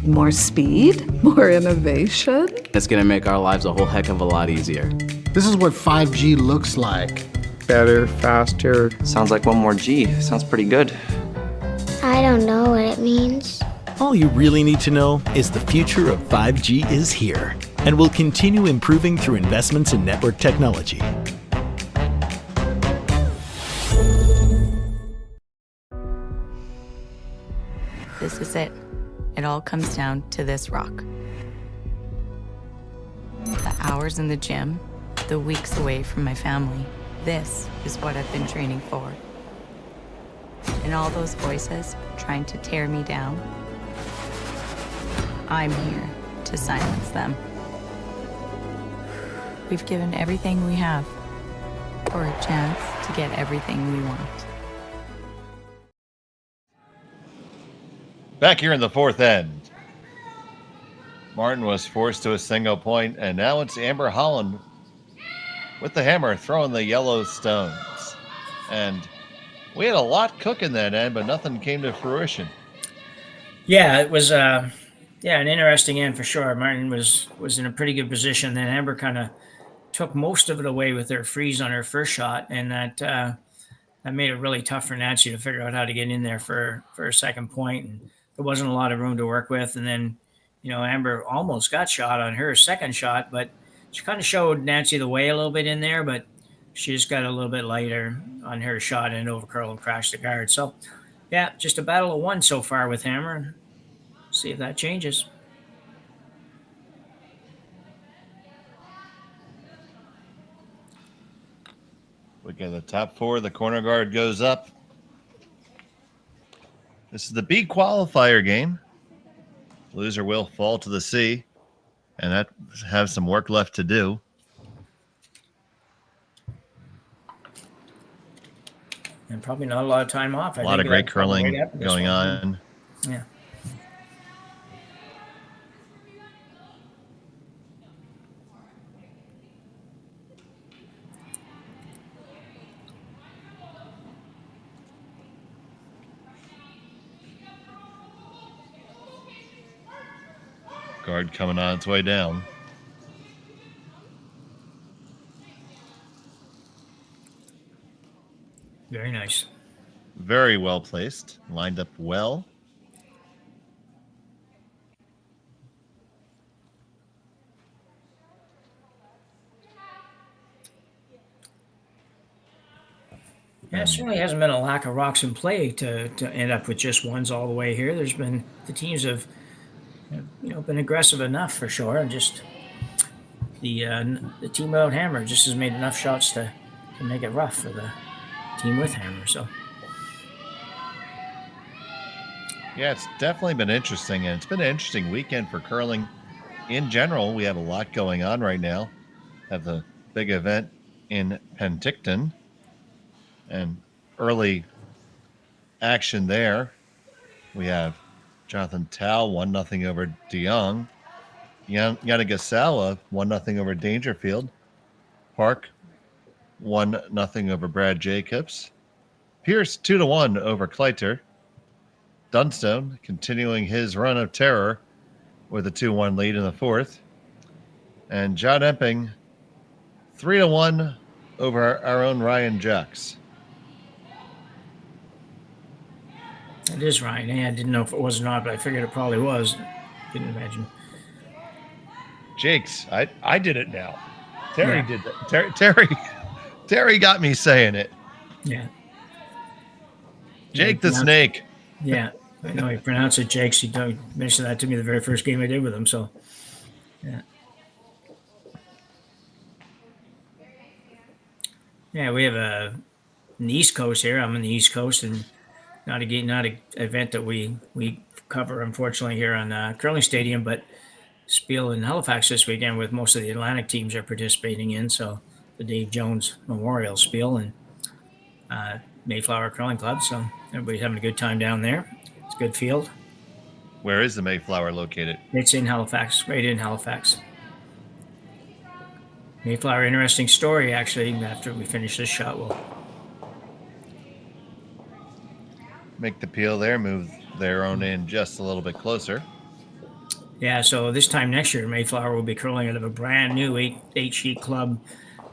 More speed? More innovation? It's gonna make our lives a whole heck of a lot easier. This is what 5G looks like. Better, faster. Sounds like one more G. Sounds pretty good. I don't know what it means. All you really need to know is the future of 5G is here and will continue improving through investments in network technology. This is it. It all comes down to this rock. The hours in the gym, the weeks away from my family. This is what I've been training for. And all those voices trying to tear me down, I'm here to silence them. We've given everything we have for a chance to get everything we want. Back here in the fourth end. Martin was forced to a single point, and now it's Amber Holland with the hammer throwing the yellow stones. And we had a lot cooking that end, but nothing came to fruition. Yeah, it was an interesting end for sure. Martin was in a pretty good position. Then Amber kind of took most of it away with her freeze on her first shot, and that made it really tough for Nancy to figure out how to get in there for a second point. And there wasn't a lot of room to work with. And then, Amber almost got shot on her second shot, but she kind of showed Nancy the way a little bit in there, but she just got a little bit lighter on her shot and overcurled and crashed the guard. So, yeah, just a battle of one so far with Hammer. See if that changes. We get the top four. The corner guard goes up. This is the B qualifier game. Loser will fall to the C, and that has some work left to do. And probably not a lot of time off. A lot of great curling going on. Yeah. Guard coming on its way down. Very nice. Very well placed. Lined up well. Yeah, it certainly hasn't been a lack of rocks in play to end up with just ones all the way here. There's been, the teams have been aggressive enough for sure, and just the team without Hammer just has made enough shots to make it rough for the team with Hammer. So yeah, it's definitely been interesting, and it's been an interesting weekend for curling in general. We have a lot going on right now. Have the big event in Penticton and early action there. We have Jonathan Tao 1-0 over DeYoung. Yanagasawa 1-0 over Dangerfield. Park 1-0 over Brad Jacobs. Pierce 2-1 over Kleiter. Dunstone continuing his run of terror with a 2-1 lead in the fourth. And John Epping 3-1 over our own Ryan Jacks. It is Ryan. Yeah, I didn't know if it was or not, but I figured it probably was. Didn't imagine. Jakes, I did it now. Terry did that. Terry got me saying it. Yeah. Jake the Snake. Yeah. I know he pronounced it Jakes. He mentioned that to me the very first game I did with him. So, yeah. Yeah, we have an East Coast here. I'm on the East Coast, and not an event that we cover, unfortunately, here on Curling Stadium, but Spiel in Halifax this weekend with most of the Atlantic teams are participating in. So the Dave Jones Memorial Spiel and Mayflower Curling Club. So everybody's having a good time down there. It's a good field. Where is the Mayflower located? It's in Halifax, right in Halifax. Mayflower, interesting story, actually. After we finish this shot, we'll make the peel there, move their own in just a little bit closer. Yeah, so this time next year, Mayflower will be curling out of a brand new eight-sheet club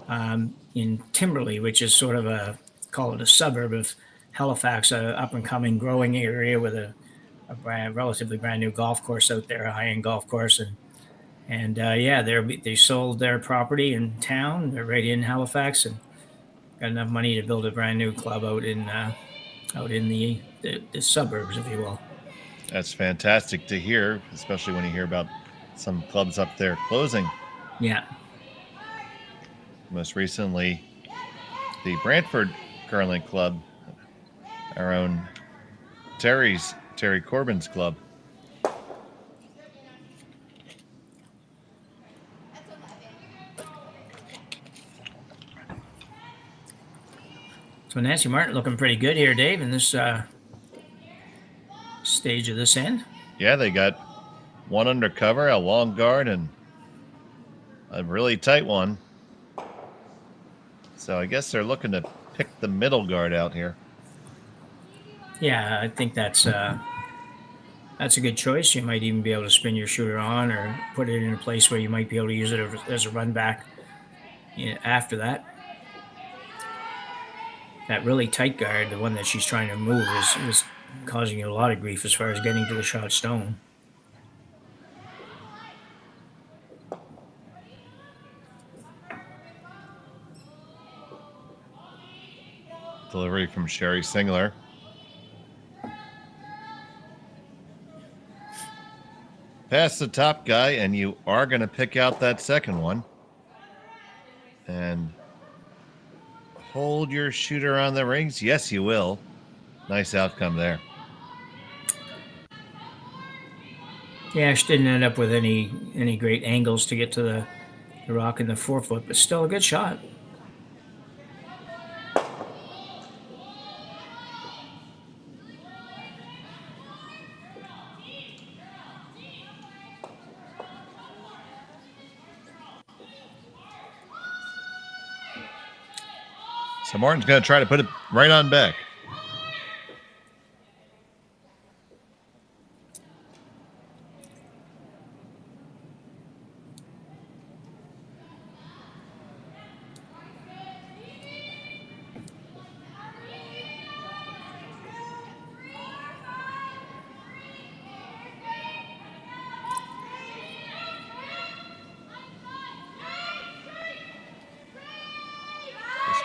in Timberley, which is sort of call it a suburb of Halifax, a up-and-coming growing area with a relatively brand new golf course out there, a high-end golf course. And they sold their property in town. They're right in Halifax and got enough money to build a brand new club out in the suburbs, if you will. That's fantastic to hear, especially when you hear about some clubs up there closing. Yeah. Most recently, the Brantford Curling Club, our own Terry Corbin's club. So Nancy Martin looking pretty good here, Dave, in this stage of this end. Yeah, they got one undercover, a long guard, and a really tight one. So I guess they're looking to pick the middle guard out here. Yeah, I think that's a good choice. You might even be able to spin your shooter on or put it in a place where you might be able to use it as a run back after that. That really tight guard, the one that she's trying to move, is causing you a lot of grief as far as getting to the shot stone. Delivery from Sherry Singler. Pass the top guy, and you are going to pick out that second one. And hold your shooter on the rings. Yes, you will. Nice outcome there. Yeah, she didn't end up with any great angles to get to the rock in the 4-foot, but still a good shot. So Martin's going to try to put it right on back.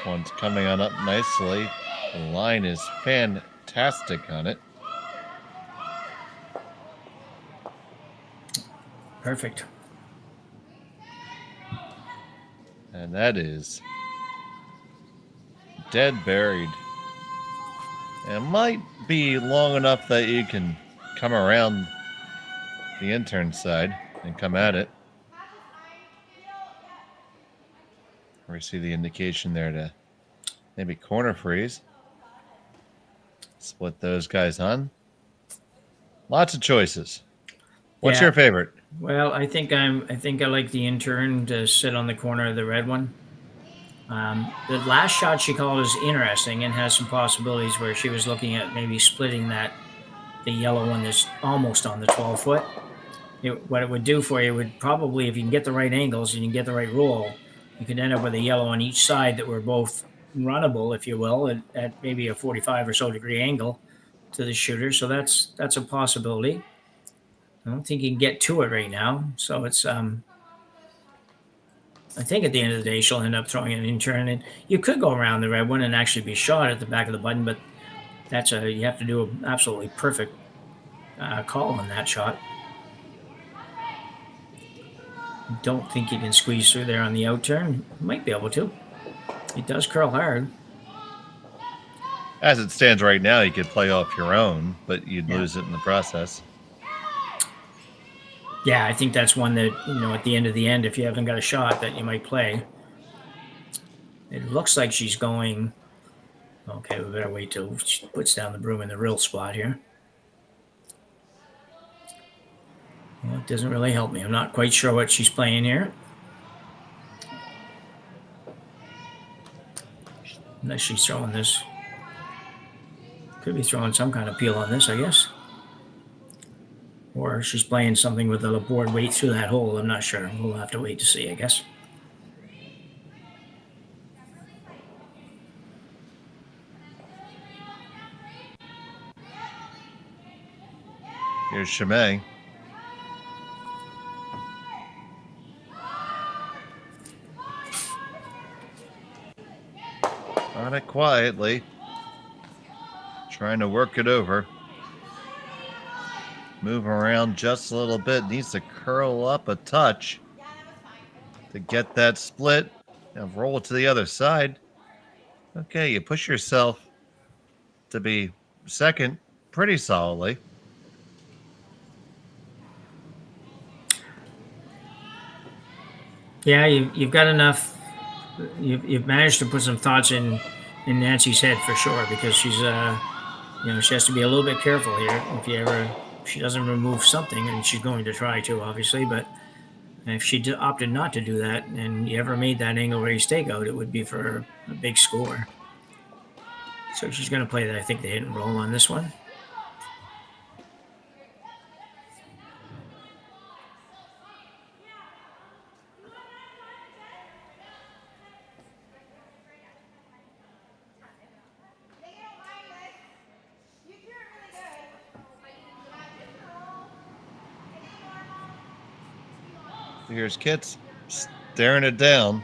One's coming on up nicely. The line is fantastic on it. Perfect. And that is dead buried. It might be long enough that you can come around the intern side and come at it. We see the indication there to maybe corner freeze. Split those guys on. Lots of choices. What's your favorite? Well, I think I like the intern to sit on the corner of the red one. The last shot she called is interesting and has some possibilities where she was looking at maybe splitting the yellow one that's almost on the 12-foot. What it would do for you would probably, if you can get the right angles and you can get the right roll, you could end up with a yellow on each side that were both runnable, if you will, at maybe a 45 or so degree angle to the shooter. So that's a possibility. I don't think you can get to it right now. So it's I think at the end of the day, she'll end up throwing it in turn. And you could go around the red one and actually be shot at the back of the button, but you have to do an absolutely perfect call on that shot. Don't think you can squeeze through there on the out turn. Might be able to. It does curl hard. As it stands right now, you could play off your own, but you'd lose it in the process. Yeah, I think that's one that, at the end, if you haven't got a shot, that you might play. It looks like she's going... Okay, we better wait till she puts down the broom in the real spot here. Well, it doesn't really help me. I'm not quite sure what she's playing here. Unless she's throwing this. Could be throwing some kind of peel on this, I guess. Or she's playing something with the board weight through that hole. I'm not sure. We'll have to wait to see, I guess. Here's Schmel. On it quietly. Trying to work it over. Move around just a little bit. Needs to curl up a touch to get that split and roll it to the other side. Okay, you push yourself to be second pretty solidly. Yeah, you've got enough. You've managed to put some thoughts in Nancy's head for sure, because she's she has to be a little bit careful here. If she doesn't remove something, and she's going to try to, obviously, but if she opted not to do that and you ever made that angle raise takeout, it would be for a big score. So she's going to play, I think, the hit and roll on this one. Here's Kitts staring it down.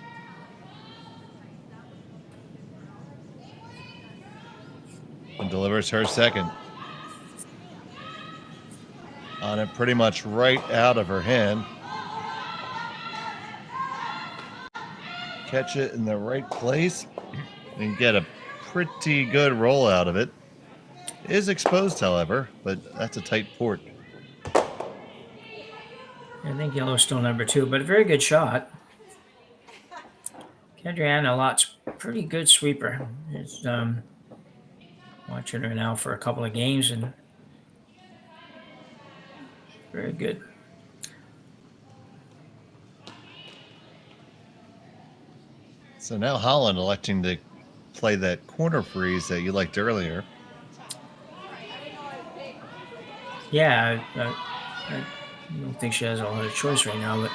And delivers her second. On it pretty much right out of her hand. Catch it in the right place and get a pretty good roll out of it. It is exposed, however, but that's a tight port. I think yellow's still number 2, but a very good shot. Kedriana Lott's pretty good sweeper. It's watching her now for a couple of games, and very good. So now Holland electing to play that corner freeze that you liked earlier. Yeah, I don't think she has a lot of choice right now, but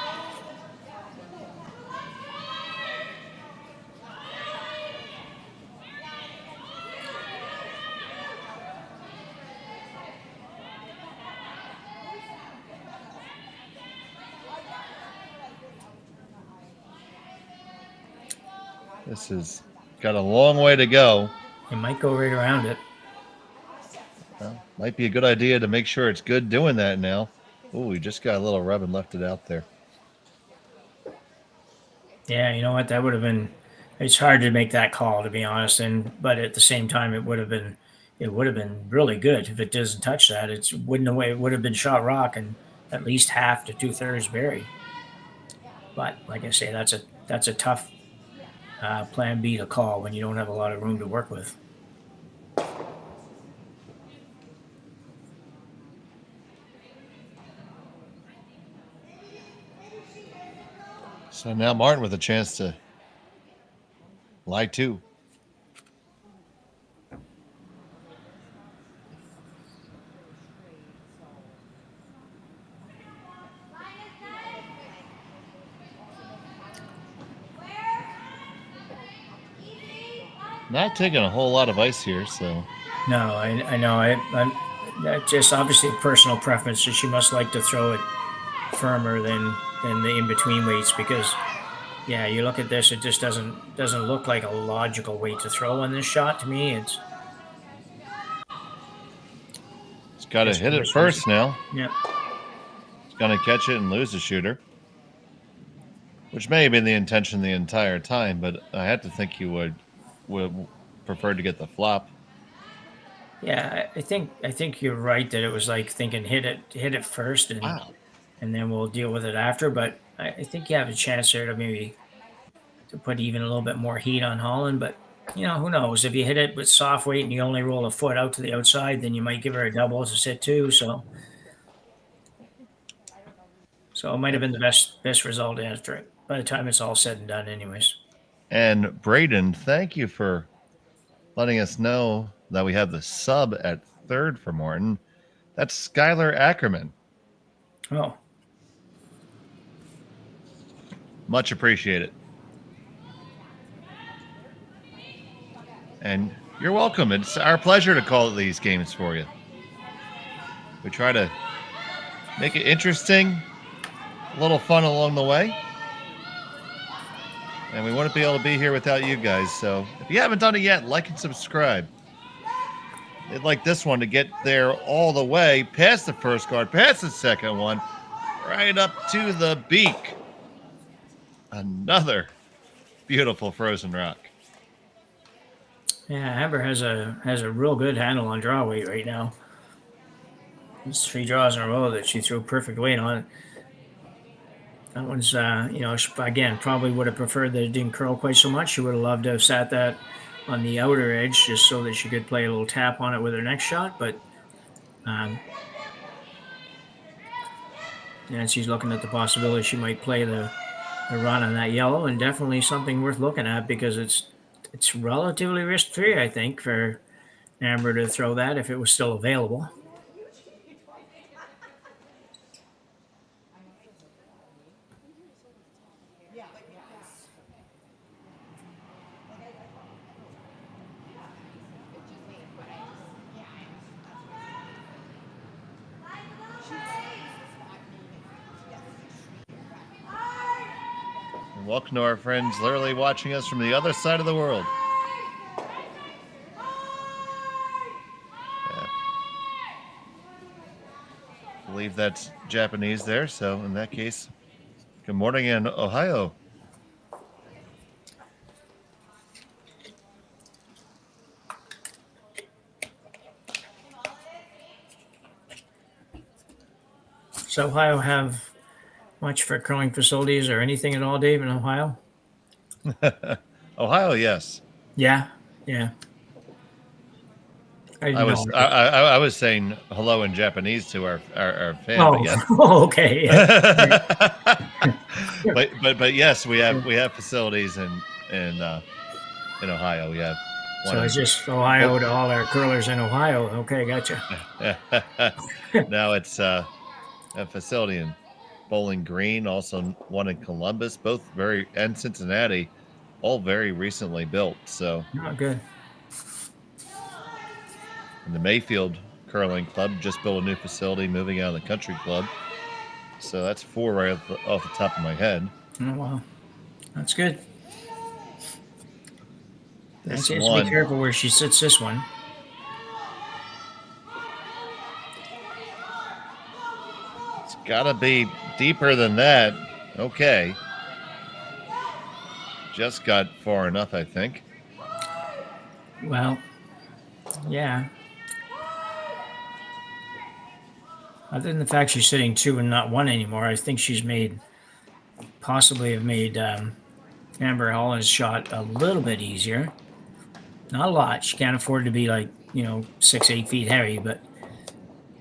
this has got a long way to go. It might go right around it. Well, might be a good idea to make sure it's good doing that now. Oh, we just got a little rub and left it out there. Yeah, you know what? That would have been. It's hard to make that call, to be honest, but at the same time, it would have been really good if it doesn't touch that. It would have been shot rock and at least half to 2/3 berry. But like I say, that's a tough plan B to call when you don't have a lot of room to work with. So now Martin with a chance to lie too. Not taking a whole lot of ice here, so. No, I know. I'm that's just obviously a personal preference. So she must like to throw it firmer than the in between weights because, yeah, you look at this, it just doesn't look like a logical weight to throw on this shot to me. It's got to hit it first now. Yep. It's going to catch it and lose the shooter, which may have been the intention the entire time, but I had to think you would prefer to get the flop. Yeah, I think you're right that it was like thinking hit it first and then we'll deal with it after. But I think you have a chance there to maybe to put even a little bit more heat on Holland. But you know, who knows? If you hit it with soft weight and you only roll a foot out to the outside, then you might give her a double to sit too. So it might have been the best result after it by the time it's all said and done, anyways. And Braden, thank you for letting us know that we have the sub at third for Morton. That's Skylar Ackerman. Oh. Much appreciated. And you're welcome. It's our pleasure to call these games for you. We try to make it interesting, a little fun along the way. And we wouldn't be able to be here without you guys. So if you haven't done it yet, like and subscribe. They'd like this one to get there all the way, past the first card, past the second one, right up to the beak. Another beautiful frozen rock. Yeah, Amber has a real good handle on draw weight right now. It's 3 draws in a row that she threw perfect weight on. That one's, she, again, probably would have preferred that it didn't curl quite so much. She would have loved to have sat that on the outer edge just so that she could play a little tap on it with her next shot. But, and she's looking at the possibility she might play the run on that yellow, and definitely something worth looking at because it's relatively risk-free, I think, for Amber to throw that if it was still available. Welcome to our friends literally watching us from the other side of the world. Yeah. I believe that's Japanese there, so in that case, good morning in Ohio. Does Ohio have much for curling facilities or anything at all, Dave, in Ohio? Ohio, yes. Yeah. I was saying hello in Japanese to our fan. Oh, but yes. Oh, okay. Yeah. but yes, we have facilities in Ohio. We have one. So it's just Ohio to all our curlers in Ohio. Okay, gotcha. Now it's a facility in Bowling Green, also one in Columbus, both and Cincinnati, all very recently built. So good. And the Mayfield Curling Club just built a new facility, moving out of the country club. So that's 4 right off the top of my head. Oh wow, that's good. This She has to be careful where she sits this one. It's got to be deeper than that. Okay. Just got far enough, I think. Well, yeah. Other than the fact she's sitting 2 and not 1 anymore, I think she's possibly have made Amber Holland's shot a little bit easier. Not a lot. She can't afford to be 6-8 feet heavy, but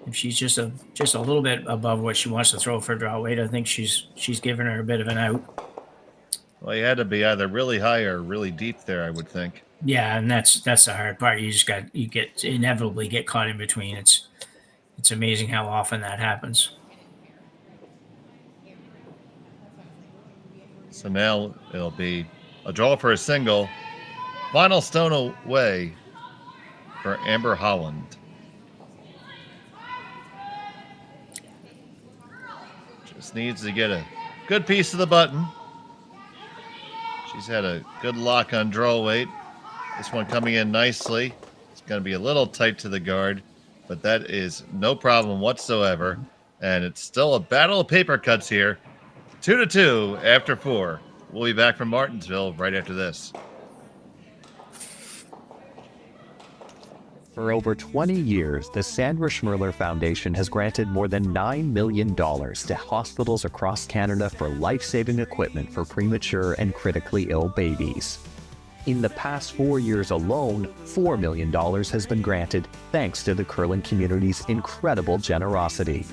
if she's just a little bit above what she wants to throw for draw weight, I think she's given her a bit of an out. Well, you had to be either really high or really deep there, I would think. Yeah, and that's the hard part. You inevitably get caught in between. It's amazing how often that happens. So now it'll be a draw for a single Final stone away for Amber Holland. Just needs to get a good piece of the button. She's had a good lock on draw weight. This one coming in nicely. It's going to be a little tight to the guard, but that is no problem whatsoever. And it's still a battle of paper cuts here. 2-2 after 4. We'll be back from Martensville right after this. For over 20 years, the Sandra Schmel Foundation has granted more than $9 million to hospitals across Canada for life-saving equipment for premature and critically ill babies. In the past 4 years alone, $4 million has been granted thanks to the curling community's incredible generosity.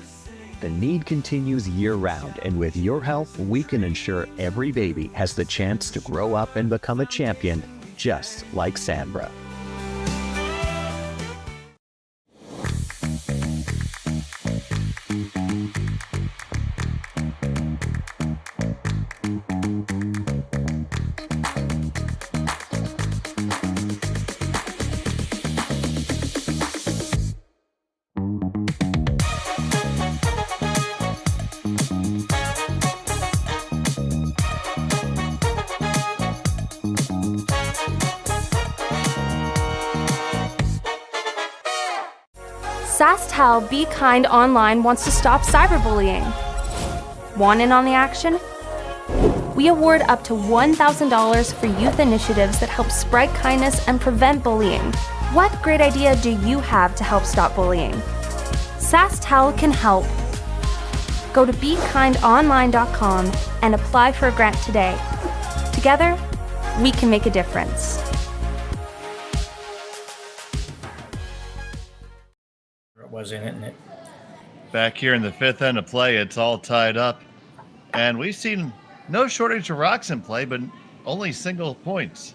The need continues year-round, and with your help, we can ensure every baby has the chance to grow up and become a champion, just like Sandra. SaskTel Be Kind Online wants to stop cyberbullying. Want in on the action? We award up to $1,000 for youth initiatives that help spread kindness and prevent bullying. What great idea do you have to help stop bullying? SaskTel can help. Go to BeKindOnline.com and apply for a grant today. Together, we can make a difference. Was in it, and it back here in the fifth end of play, it's all tied up, and we've seen no shortage of rocks in play, but only single points.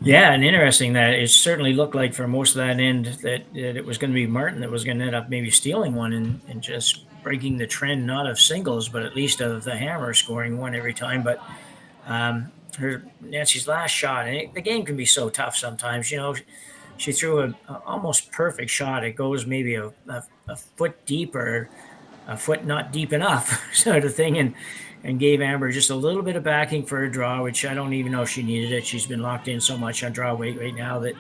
Yeah, and interesting that it certainly looked like for most of that end that it was going to be Martin that was going to end up maybe stealing one and just breaking the trend, not of singles, but at least of the hammer scoring one every time. But Nancy's last shot, and the game can be so tough sometimes, you know. She threw a almost perfect shot. It goes maybe a foot deep or a foot not deep enough sort of thing, and gave Amber just a little bit of backing for a draw, which I don't even know if she needed it. She's been locked in so much on draw weight right now that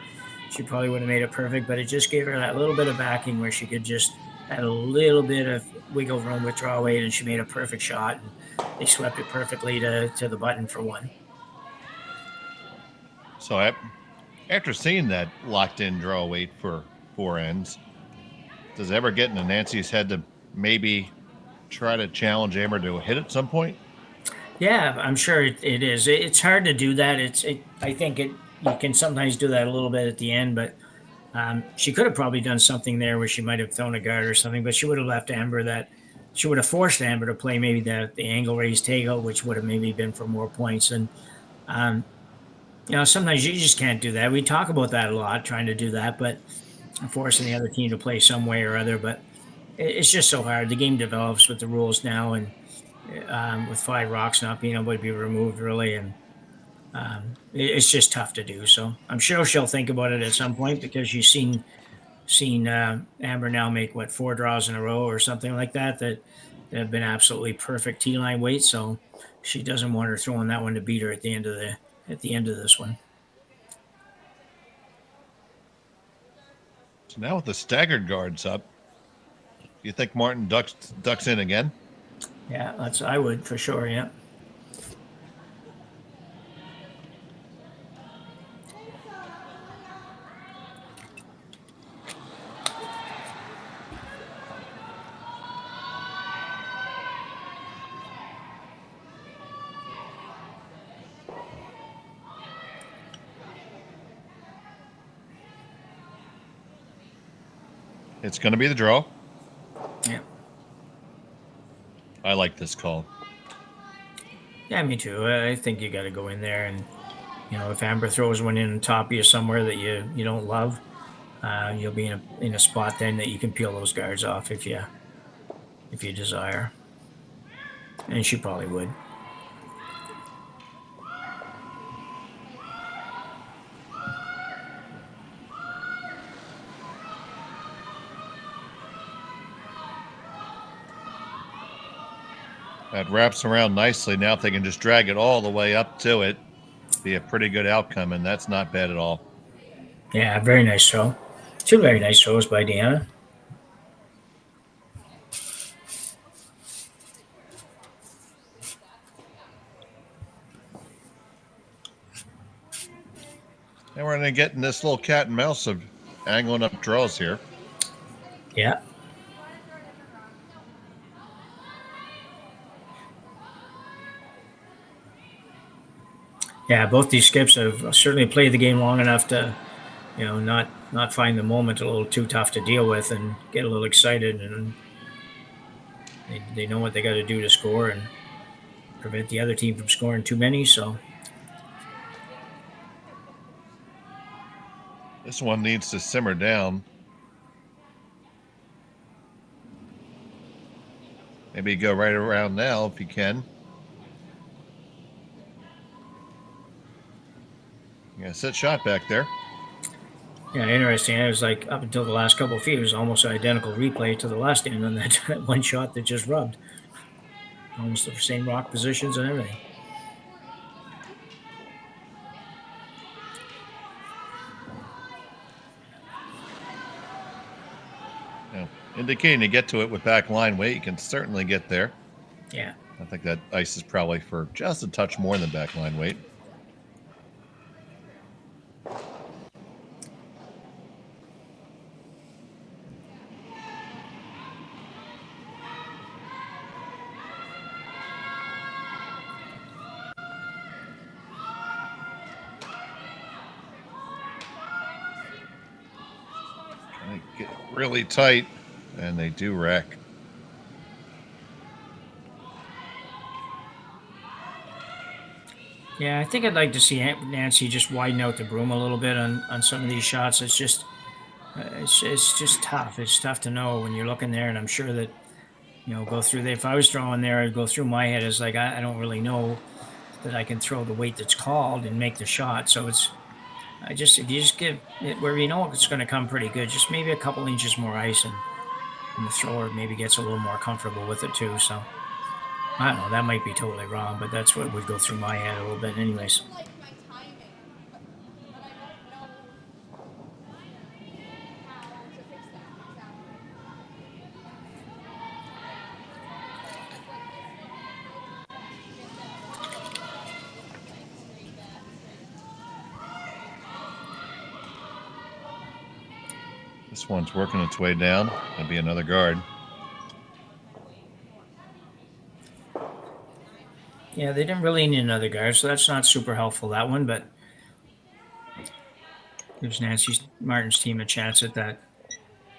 she probably would have made it perfect, but it just gave her that little bit of backing where she could just add a little bit of wiggle room with draw weight, and she made a perfect shot, and they swept it perfectly to the button for one. So after seeing that locked-in draw weight for 4 ends, does it ever get into Nancy's head to maybe try to challenge Amber to a hit at some point? Yeah, I'm sure it is. It's hard to do that. I think you can sometimes do that a little bit at the end, but she could have probably done something there where she might have thrown a guard or something, but she would have left Amber that. She would have forced Amber to play maybe the angle raise takeout, which would have maybe been for more points. And you know, sometimes you just can't do that. We talk about that a lot, trying to do that, but forcing the other team to play some way or other. But it's just so hard. The game develops with the rules now, and with 5 rocks not being able to be removed, really, and it's just tough to do. So I'm sure she'll think about it at some point, because she's seen Amber now make 4 draws in a row or something like that have been absolutely perfect T-line weight. So she doesn't want her throwing that one to beat her at the end of this one. So now with the staggered guards up, do you think Martin ducks in again? Yeah, I would for sure. Yeah. It's going to be the draw. Yeah. I like this call. Yeah, me too. I think you got to go in there, and you know, if Amber throws one in on top of you somewhere that you don't love, you'll be in a spot then that you can peel those guards off if you desire, and she probably would. That wraps around nicely. Now if they can just drag it all the way up to it, be a pretty good outcome, and that's not bad at all. Yeah, very nice throw. Two very nice throws by Deanna. And we're going to get in this little cat and mouse of angling up draws here. Yeah. Yeah, both these skips have certainly played the game long enough to, not find the moment a little too tough to deal with and get a little excited, and they know what they got to do to score and prevent the other team from scoring too many. So this one needs to simmer down. Maybe go right around now if you can. Yeah, set shot back there. Yeah, interesting. It was like up until the last couple of feet, it was almost an identical replay to the last game on that one shot that just rubbed. Almost the same rock positions and everything. Yeah. Indicating to get to it with back line weight, you can certainly get there. Yeah. I think that ice is probably for just a touch more than back line weight. Get really tight, and they do wreck. Yeah, I think I'd like to see Nancy just widen out the broom a little bit on some of these shots. It's just tough. It's tough to know when you're looking there, and I'm sure that go through there. If I was throwing there, I'd go through my head as like I don't really know that I can throw the weight that's called and make the shot. So if you just give it where it's going to come pretty good, just maybe a couple inches more ice, and the thrower maybe gets a little more comfortable with it too. So I don't know, that might be totally wrong, but that's what would go through my head a little bit anyways. This one's working its way down. That'll be another guard. Yeah, they didn't really need another guard, so that's not super helpful, that one, but gives Nancy Martin's team a chance at that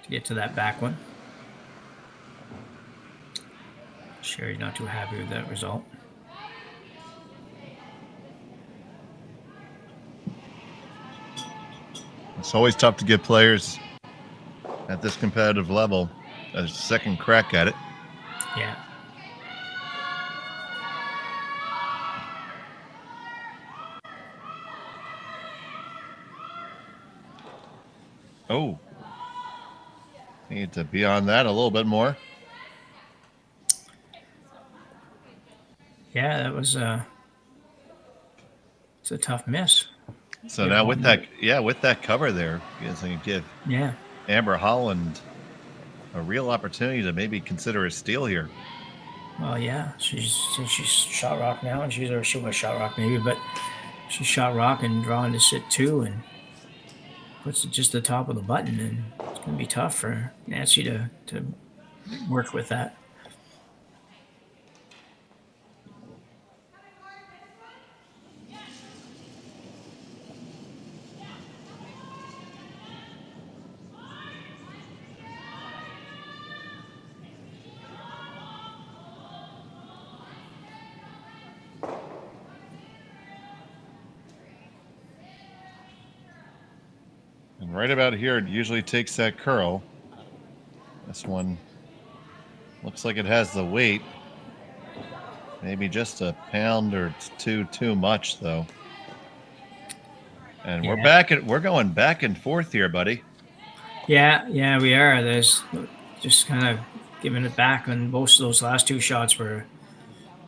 to get to that back one. Sherry's not too happy with that result. It's always tough to give players at this competitive level a second crack at it. Yeah. Oh. Need to be on that a little bit more. Yeah, that was it's a tough miss. So now with that cover there, you give Amber Holland a real opportunity to maybe consider a steal here. Well, yeah, she's shot rock now, and she was shot rock maybe, but she's shot rock and drawing to sit two and puts it just the top of the button, and it's going to be tough for Nancy to work with that. And right about here, it usually takes that curl. This one looks like it has the weight. Maybe just a pound or two too much, though. And we're going back and forth here, buddy. Yeah, we are. There's just kind of giving it back, and most of those last two shots were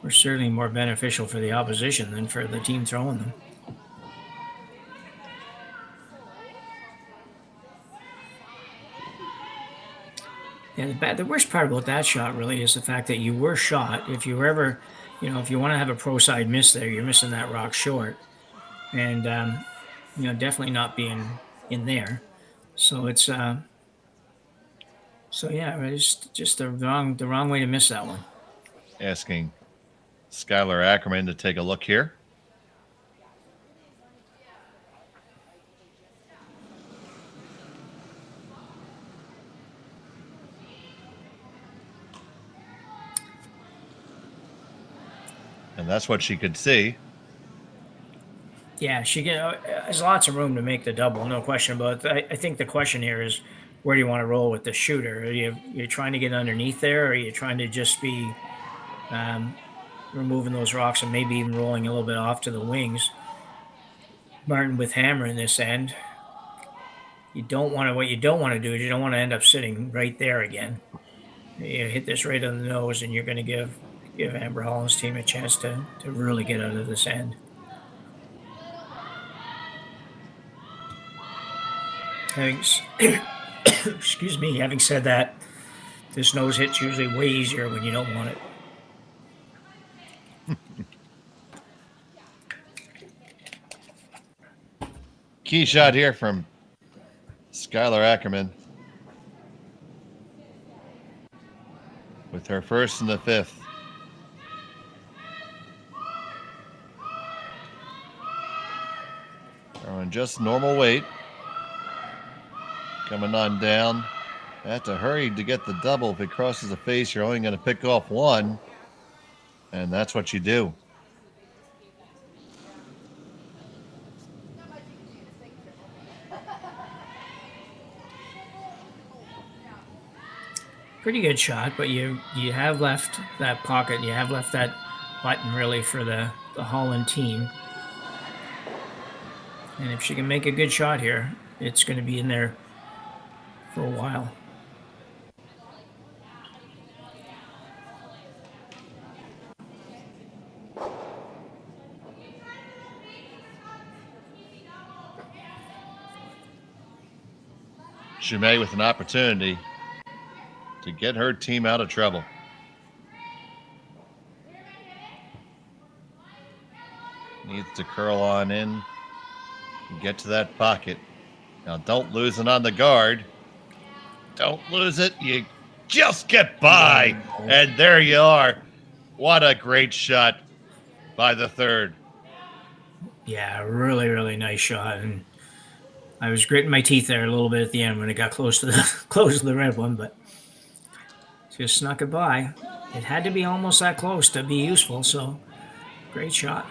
were certainly more beneficial for the opposition than for the team throwing them. Yeah, the worst part about that shot really is the fact that you were shot. If you were ever, if you want to have a pro side miss there, you're missing that rock short. And, definitely not being in there. So it's, it's just the wrong way to miss that one. Asking Skylar Ackerman to take a look here. And that's what she could see. Yeah, there's lots of room to make the double, no question about it. I think the question here is, where do you want to roll with the shooter? Are you trying to get underneath there, or are you trying to just be removing those rocks and maybe even rolling a little bit off to the wings? Martin with hammer in this end. What you don't want to do is you don't want to end up sitting right there again. You hit this right on the nose, and you're going to give Amber Holland's team a chance to really get out of this end. Excuse me, having said that, this nose hit's usually way easier when you don't want it. Key shot here from Skylar Ackerman with her first in the fifth. Throwing just normal weight. Coming on down. Have to hurry to get the double. If it crosses the face, you're only going to pick off one. And that's what you do. Pretty good shot, but you have left that pocket. You have left that button really for the Holland team. And if she can make a good shot here, it's going to be in there for a while. Schmel with an opportunity to get her team out of trouble. Needs to curl on in and get to that pocket. Now don't lose it on the guard. Don't lose it. You just get by. And there you are. What a great shot by the third. Yeah, really, really nice shot. And I was gritting my teeth there a little bit at the end when it got close to the red one, but just snuck it by. It had to be almost that close to be useful, so great shot.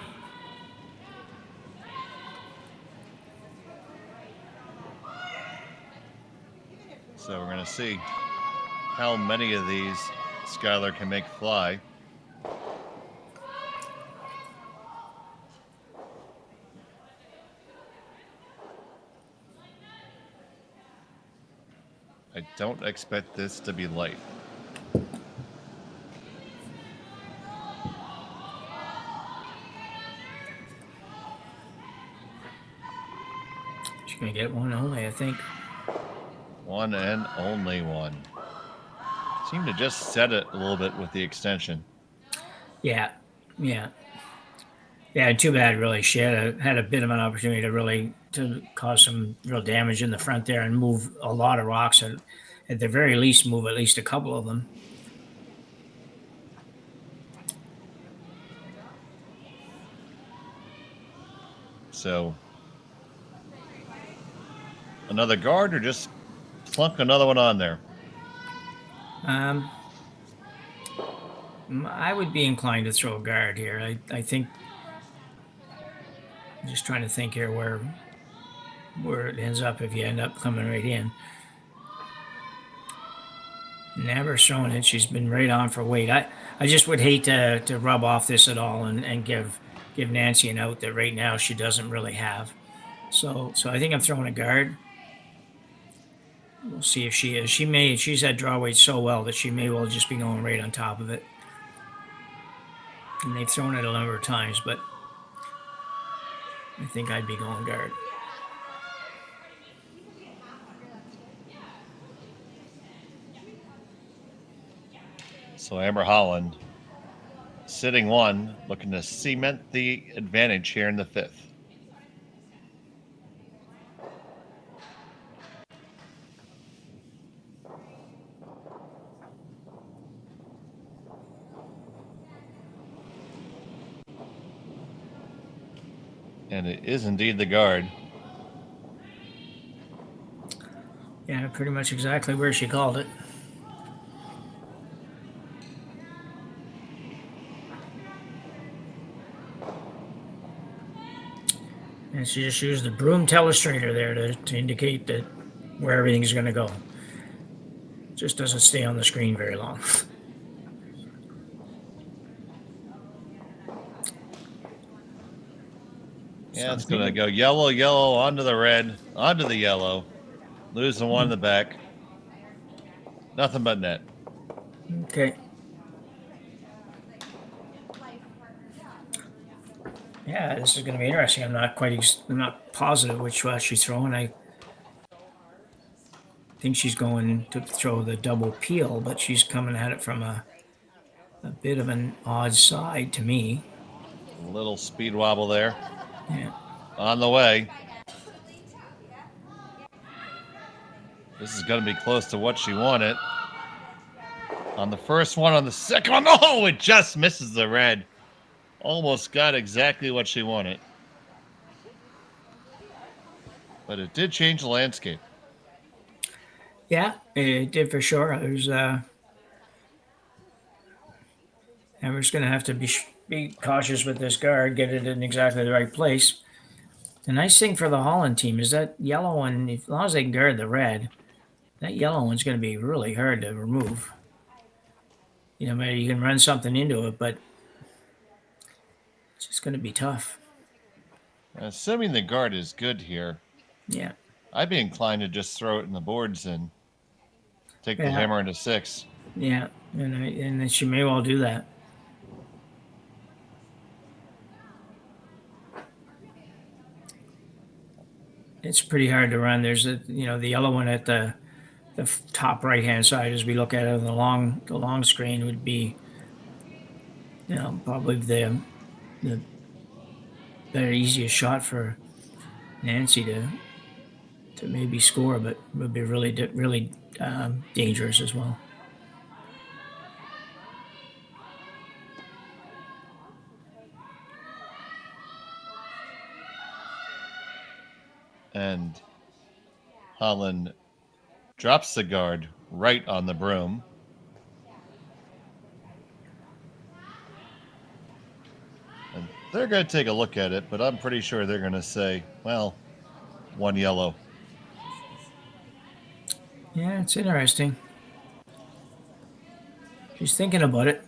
So we're going to see how many of these Skylar can make fly. I don't expect this to be light. She's going to get one only, I think. One and only one. Seemed to just set it a little bit with the extension. Yeah. Too bad, really. She had a bit of an opportunity to cause some real damage in the front there and move a lot of rocks, and at the very least move at least a couple of them. So another guard, or just plunk another one on there? I would be inclined to throw a guard here. I think, I'm just trying to think here where it ends up if you end up coming right in. Never showing it. She's been right on for weight. I just would hate to rub off this at all and give Nancy an out that right now she doesn't really have. So I think I'm throwing a guard. We'll see if she is. She's had draw weight so well that she may well just be going right on top of it. And they've thrown it a number of times, but I think I'd be going guard. So Amber Holland, sitting one, looking to cement the advantage here in the fifth. And it is indeed the guard. Yeah, pretty much exactly where she called it. And she just used the broom telestrator there to indicate that where everything's going to go. Just doesn't stay on the screen very long. Yeah, it's going to go yellow, yellow, onto the red, onto the yellow. Losing one in the back. Nothing but net. Okay. Yeah, this is going to be interesting. I'm not positive which shot she's throwing. I think she's going to throw the double peel, but she's coming at it from a bit of an odd side to me. A little speed wobble there. Yeah. On the way. This is going to be close to what she wanted. On the first one, on the second one, oh, it just misses the red. Almost got exactly what she wanted. But it did change the landscape. Yeah, it did for sure. There's and we're just going to have to be cautious with this guard, get it in exactly the right place. The nice thing for the Holland team is that yellow one, as long as they can guard the red, that yellow one's going to be really hard to remove. You know, maybe you can run something into it, but it's just going to be tough. Assuming the guard is good here, yeah, I'd be inclined to just throw it in the boards and take the hammer into 6. Yeah, and she may well do that. It's pretty hard to run. There's the yellow one at the top right hand side as we look at it on the long screen would be, probably the better, easiest shot for Nancy to maybe score, but would be really dangerous as well. And Holland drops the guard right on the broom. And they're going to take a look at it, but I'm pretty sure they're going to say, well, 1 yellow. Yeah, it's interesting. She's thinking about it.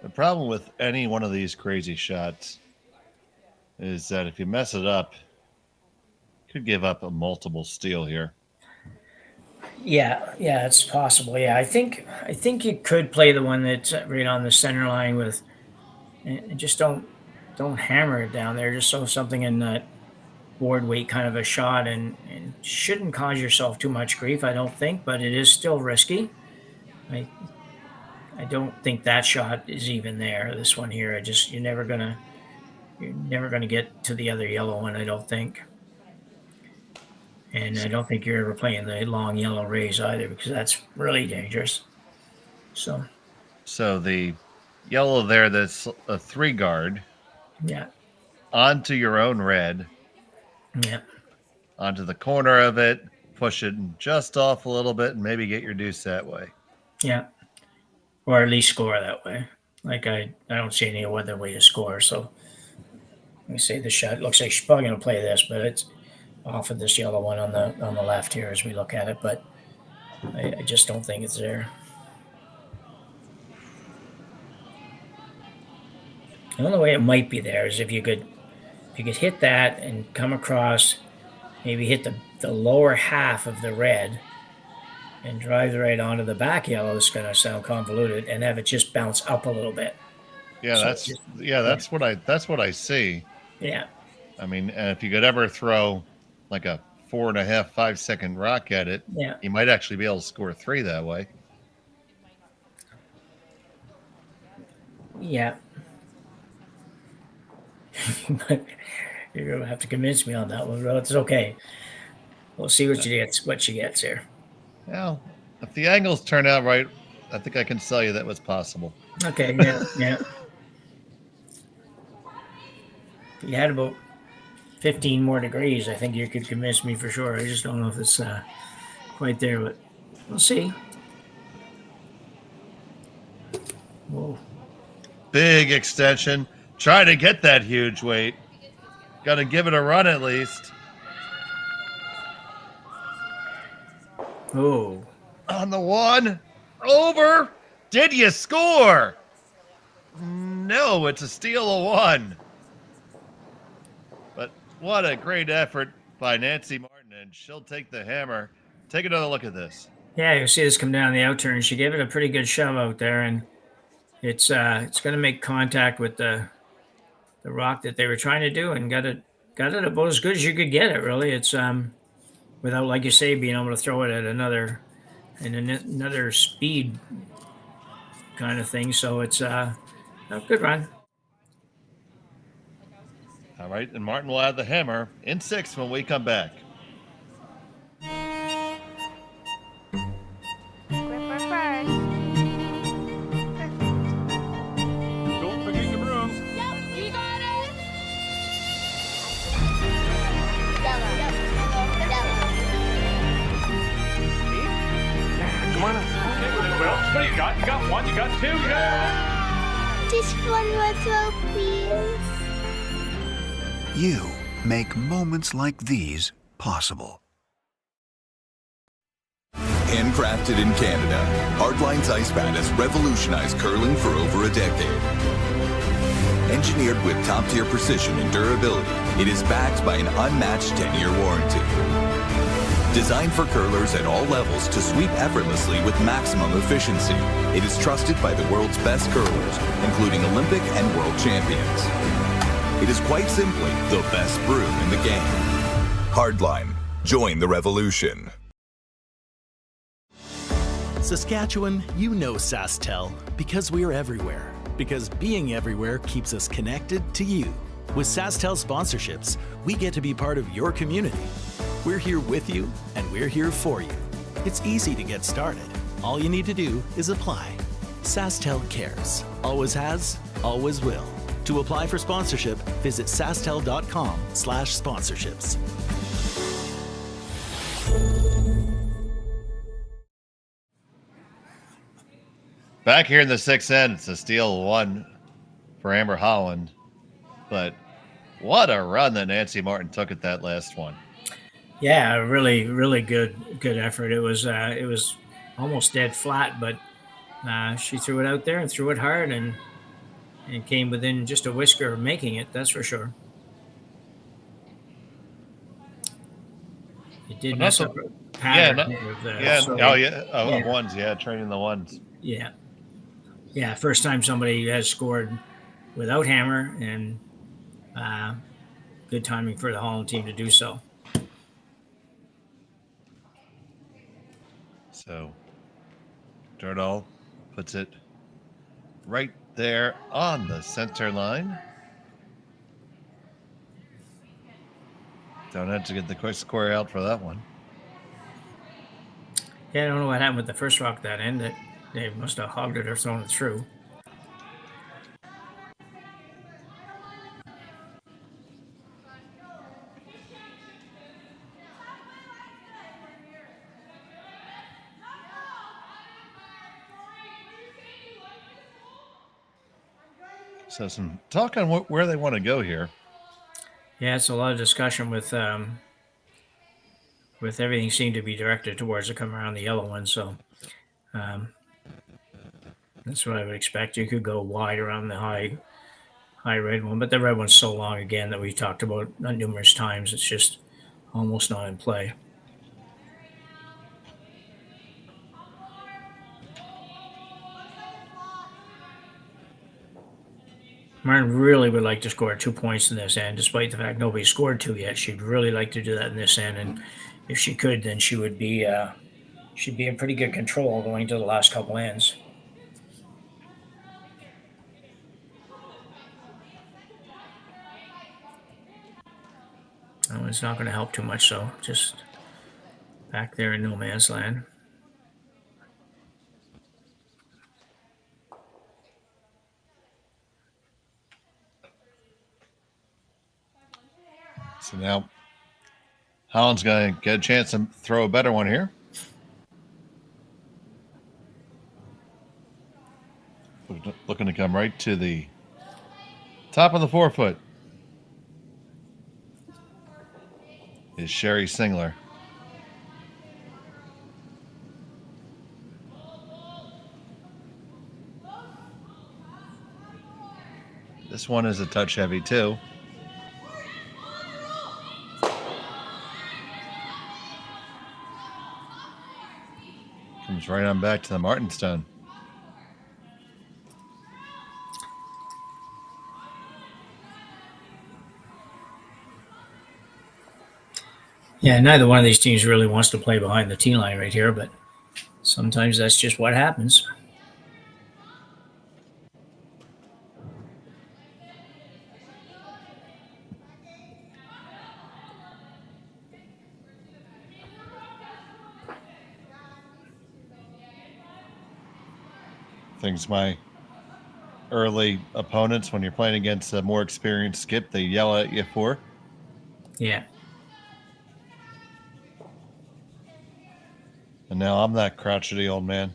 The problem with any one of these crazy shots is that if you mess it up, you could give up a multiple steal here. Yeah, it's possible. Yeah, I think you could play the one that's right on the center line with, and just don't hammer it down there. Just throw something in that board weight kind of a shot, and shouldn't cause yourself too much grief, I don't think, but it is still risky. I don't think that shot is even there. This one here, you're never gonna get to the other yellow one, I don't think. And I don't think you're ever playing the long yellow rays either, because that's really dangerous. So the yellow there, that's a 3 guard. Yeah. Onto your own red. Yeah. Onto the corner of it, push it just off a little bit, and maybe get your deuce that way. Yeah. Or at least score that way. Like I don't see any other way to score. So let me say the shot looks like she's probably going to play this, but it's off of this yellow one on the left here as we look at it. But I just don't think it's there. The only way it might be there is if you could hit that and come across, maybe hit the lower half of the red and drive the red onto the back yellow. It's going to sound convoluted, and have it just bounce up a little bit. Yeah, So that's what I see. Yeah. I mean, and if you could ever throw like a 4.5, 5-second rock at it, Yeah. you might actually be able to score 3 that way. Yeah. You're going to have to convince me on that one, bro. It's okay. We'll see what she gets here. Well, if the angles turn out right, I think I can tell you that was possible. Okay, yeah. If you had about 15 more degrees, I think you could convince me for sure. I just don't know if it's quite there, but we'll see. Whoa. Big extension. Try to get that huge weight. Got to give it a run at least. Oh. On the one. Over. Did you score? No, it's a steal of 1. But what a great effort by Nancy Martin, and she'll take the hammer. Take another look at this. Yeah, you'll see this come down the out turn. She gave it a pretty good shove out there, and it's going to make contact with the rock that they were trying to do, and got it about as good as you could get it. Really, it's without, like you say, being able to throw it at another speed kind of thing. So it's a good run. All right, and Martin will have the hammer in 6 when we come back. Don't forget your brooms. Yep, you got it. Come on up. Okay, well, what do you got? You got 1, you got 2, you got... Just one more throw, please. You make moments like these possible. Handcrafted in Canada, Hardline's ice pad has revolutionized curling for over a decade. Engineered with top-tier precision and durability, it is backed by an unmatched 10-year warranty. Designed for curlers at all levels to sweep effortlessly with maximum efficiency, it is trusted by the world's best curlers, including Olympic and world champions. It is quite simply the best broom in the game. Hardline. Join the revolution. Saskatchewan, you know SaskTel because we're everywhere. Because being everywhere keeps us connected to you. With SaskTel sponsorships, we get to be part of your community. We're here with you, and we're here for you. It's easy to get started. All you need to do is apply. SaskTel cares. Always has, always will. To apply for sponsorship, visit sastel.com/sponsorships. Back here in the 6th end, it's a steal 1 for Amber Holland. But what a run that Nancy Martin took at that last one. Yeah, really, really good effort. It was almost dead flat, but she threw it out there and threw it hard and came within just a whisker of making it. That's for sure. It did mess up a pattern. Ones. Yeah, training the ones. Yeah. First time somebody has scored without hammer, and good timing for the Holland team to do so. So, Durdal puts it right there on the center line. Don't have to get the quick square out for that one. Yeah, I don't know what happened with the first rock that end. They must have hogged it or thrown it through. So some talk on where they want to go here. Yeah, it's a lot of discussion with everything seemed to be directed towards it coming around the yellow one. So that's what I would expect. You could go wide around the high high red one, but the red one's so long again that we've talked about numerous times. It's just almost not in play. Martin really would like to score 2 points in this end, despite the fact nobody scored 2 yet. She'd really like to do that in this end, and if she could, then she would be she'd be in pretty good control going to the last couple ends. Oh, it's not going to help too much, so just back there in no man's land. So now Holland's going to get a chance to throw a better one here. Looking to come right to the top of the 4-foot is Sherry Singler. This one is a touch heavy too. Comes right on back to the Martenstone. Yeah, neither one of these teams really wants to play behind the tee line right here, but sometimes that's just what happens. Things my early opponents, when you're playing against a more experienced skip, they yell at you for. Yeah. And now I'm that crotchety old man.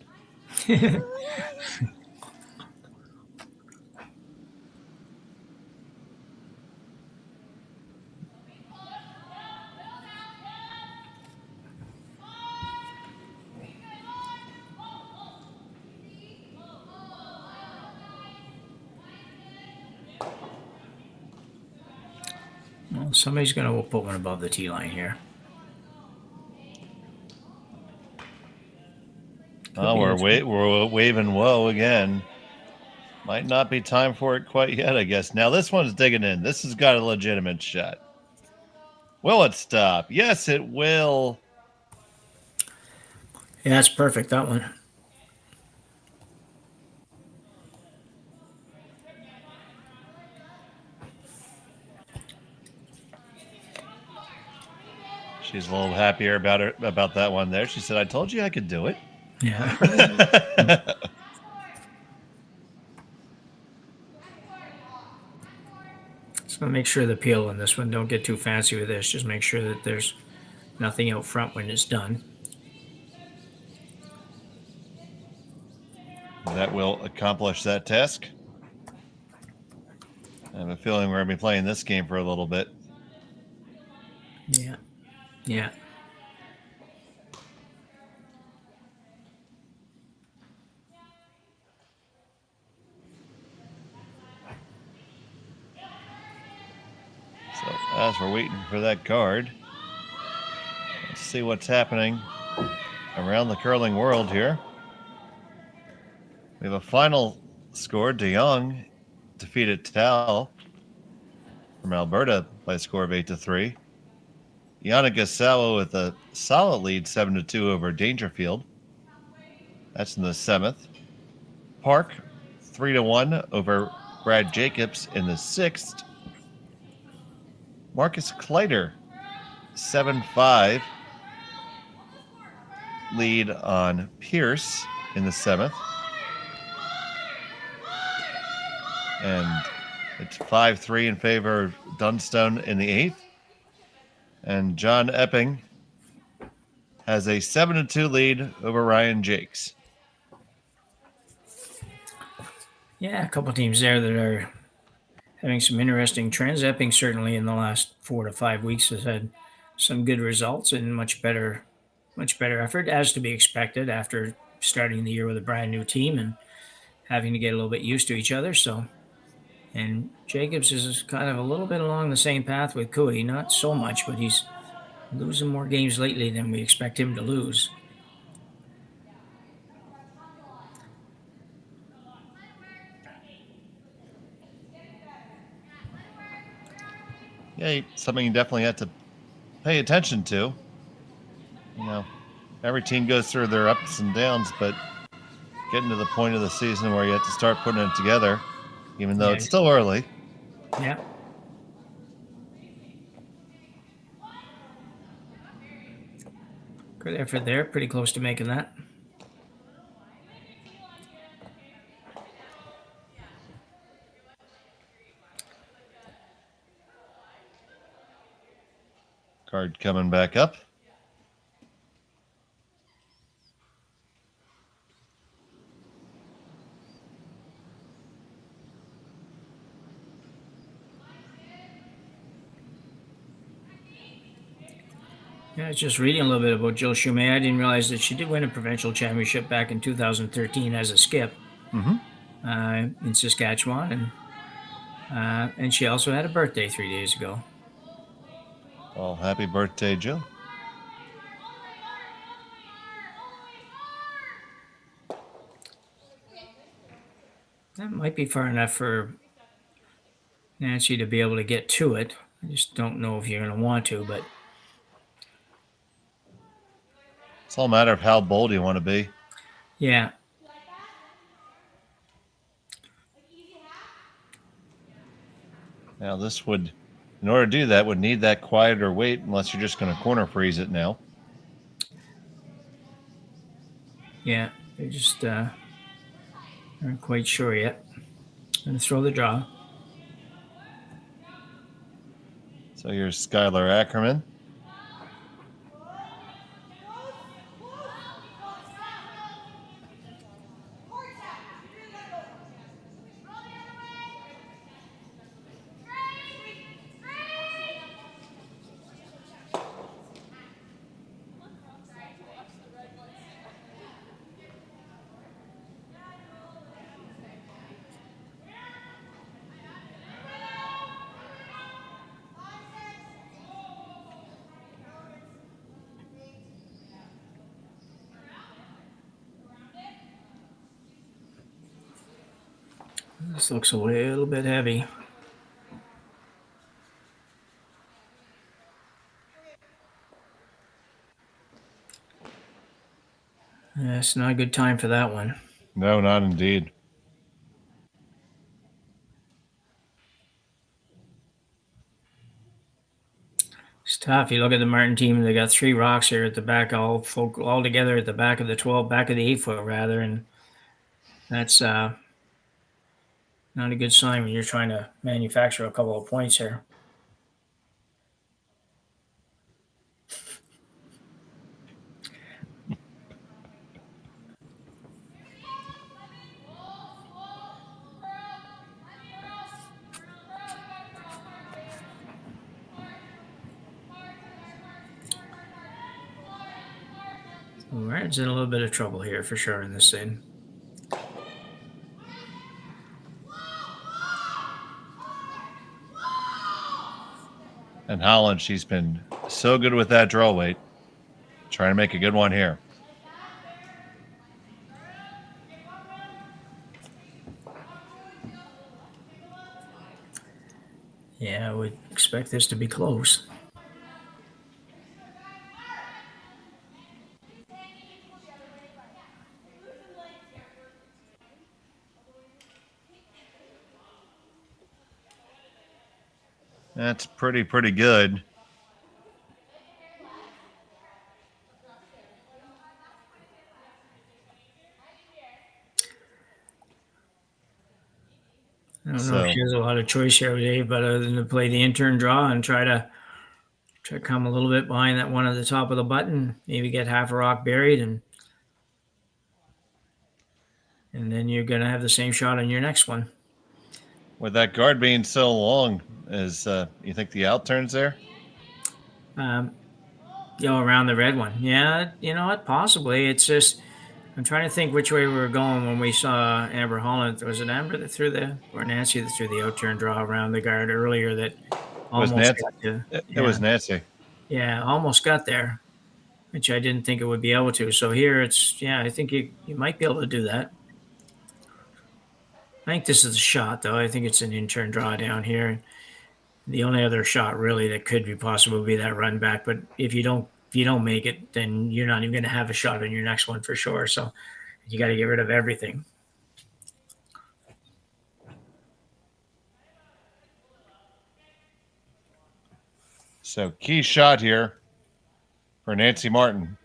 Well, somebody's going to put one above the tee line here. Oh, we're waving whoa again. Might not be time for it quite yet, I guess. Now this one's digging in. This has got a legitimate shot. Will it stop? Yes, it will. Yeah, that's perfect, that one. She's a little happier about that one there. She said, I told you I could do it. Yeah. So make sure the peel on this one, don't get too fancy with this. Just make sure that there's nothing out front when it's done. That will accomplish that task. I have a feeling we're going to be playing this game for a little bit. Yeah. Yeah. So as we're waiting for that card, let's see what's happening around the curling world here. We have a final score. De Jong defeated Tal from Alberta by a score of 8-3. Yana Gasawa with a solid lead, 7-2 over Dangerfield. That's in the 7th. Park, 3-1 over Brad Jacobs in the 6th. Marcus Kleider, 7-5 lead on Pierce in the 7th. And it's 5-3 in favor of Dunstone in the 8th. And John Epping has a 7-2 lead over Ryan Jakes. Yeah, a couple teams there that are having some interesting trends. Epping certainly in the last 4 to 5 weeks has had some good results and much better effort, as to be expected after starting the year with a brand new team and having to get a little bit used to each other. So And Jacobs is kind of a little bit along the same path with Cooey. Not so much, but he's losing more games lately than we expect him to lose. Yeah, something you definitely have to pay attention to. You know, every team goes through their ups and downs, but getting to the point of the season where you have to start putting it together, even though it's still early. Yeah. Good effort there. Pretty close to making that. Card coming back up. Yeah, I was just reading a little bit about Jill Schmel. I didn't realize that she did win a provincial championship back in 2013 as a skip in Saskatchewan, and she also had a birthday 3 days ago. Well, happy birthday, Jill. That might be far enough for Nancy to be able to get to it. I just don't know if you're going to want to, but it's all a matter of how bold you want to be. Yeah. Now this would, in order to do that, would need that quieter weight unless you're just going to corner freeze it now. Yeah, they just aren't quite sure yet. Going to throw the draw. So here's Skylar Ackerman. This looks a little bit heavy. Yeah, it's not a good time for that one. No, not indeed. It's tough. You look at the Martin team; they got 3 rocks here at the back, all together at the back of the 12, back of the 8 foot rather, and that's not a good sign when you're trying to manufacture a couple of points here. Martin's in a little bit of trouble here for sure in this scene. And Holland, she's been so good with that draw weight. Trying to make a good one here. Yeah, I would expect this to be close. That's pretty good. I don't know if she has a lot of choice here today, but other than to play the intern draw and try to come a little bit behind that one at the top of the button, maybe get half a rock buried, and then you're going to have the same shot on your next one. With that guard being so long, is you think the out turns there? Around the red one. Yeah, you know what? Possibly. It's just I'm trying to think which way we were going when we saw Amber Holland. Was it Amber that threw or Nancy that threw the out-turn draw around the guard earlier that almost got to? It was Nancy. Yeah, almost got there, which I didn't think it would be able to. So here it's, I think you might be able to do that. I think this is a shot, though. I think it's an in-turn draw down here. The only other shot really that could be possible would be that run back. But if you don't make it, then you're not even going to have a shot on your next one for sure. So you got to get rid of everything. So key shot here for Nancy Martin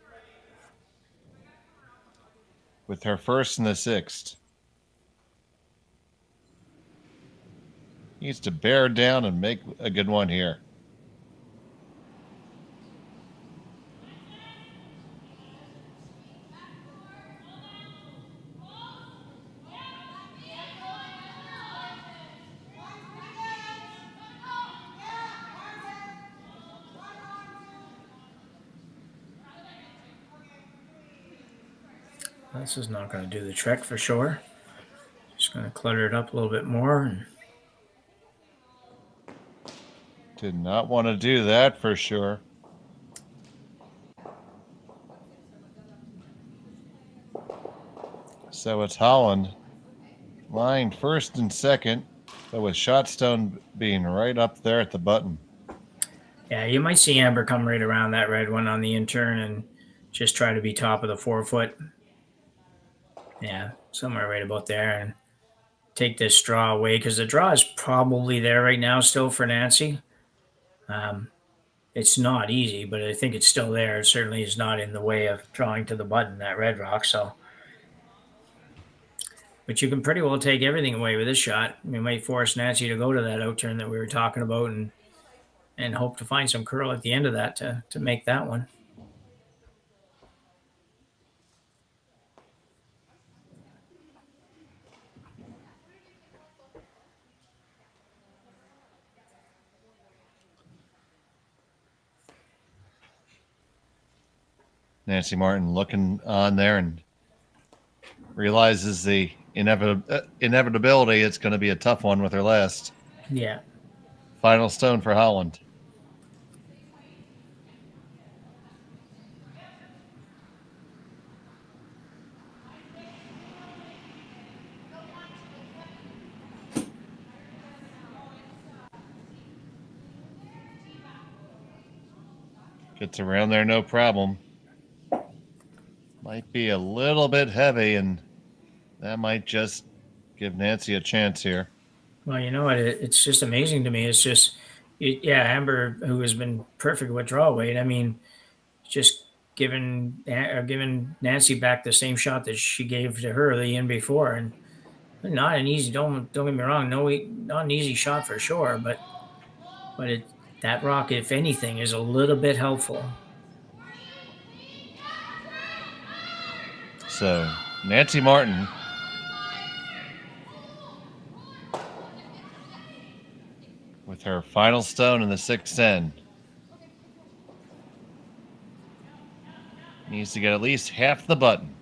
with her first in the sixth. Needs to bear down and make a good one here. This is not going to do the trick for sure. Just going to clutter it up a little bit more. And did not want to do that for sure. So it's Holland lying first and second, but with Shotstone being right up there at the button. Yeah, you might see Amber come right around that red one on the in-turn and just try to be top of the 4-foot. Yeah, somewhere right about there, and take this draw away because the draw is probably there right now still for Nancy. It's not easy, but I think it's still there. It certainly is not in the way of drawing to the button, that red rock. So, but you can pretty well take everything away with this shot. You might force Nancy to go to that out turn that we were talking about and hope to find some curl at the end of that to make that one. Nancy Martin looking on there and realizes the inevitability. It's going to be a tough one with her last. Yeah. Final stone for Holland. Gets around there, no problem. Might be a little bit heavy, and that might just give Nancy a chance here. Well, you know what? It's just amazing to me. It's just, Amber, who has been perfect with draw weight. I mean, just giving Nancy back the same shot that she gave to her the in before, and not an easy. Don't get me wrong. No, not an easy shot for sure, but that rock, if anything, is a little bit helpful. So Nancy Martin with her final stone in the 610 needs to get at least half the button.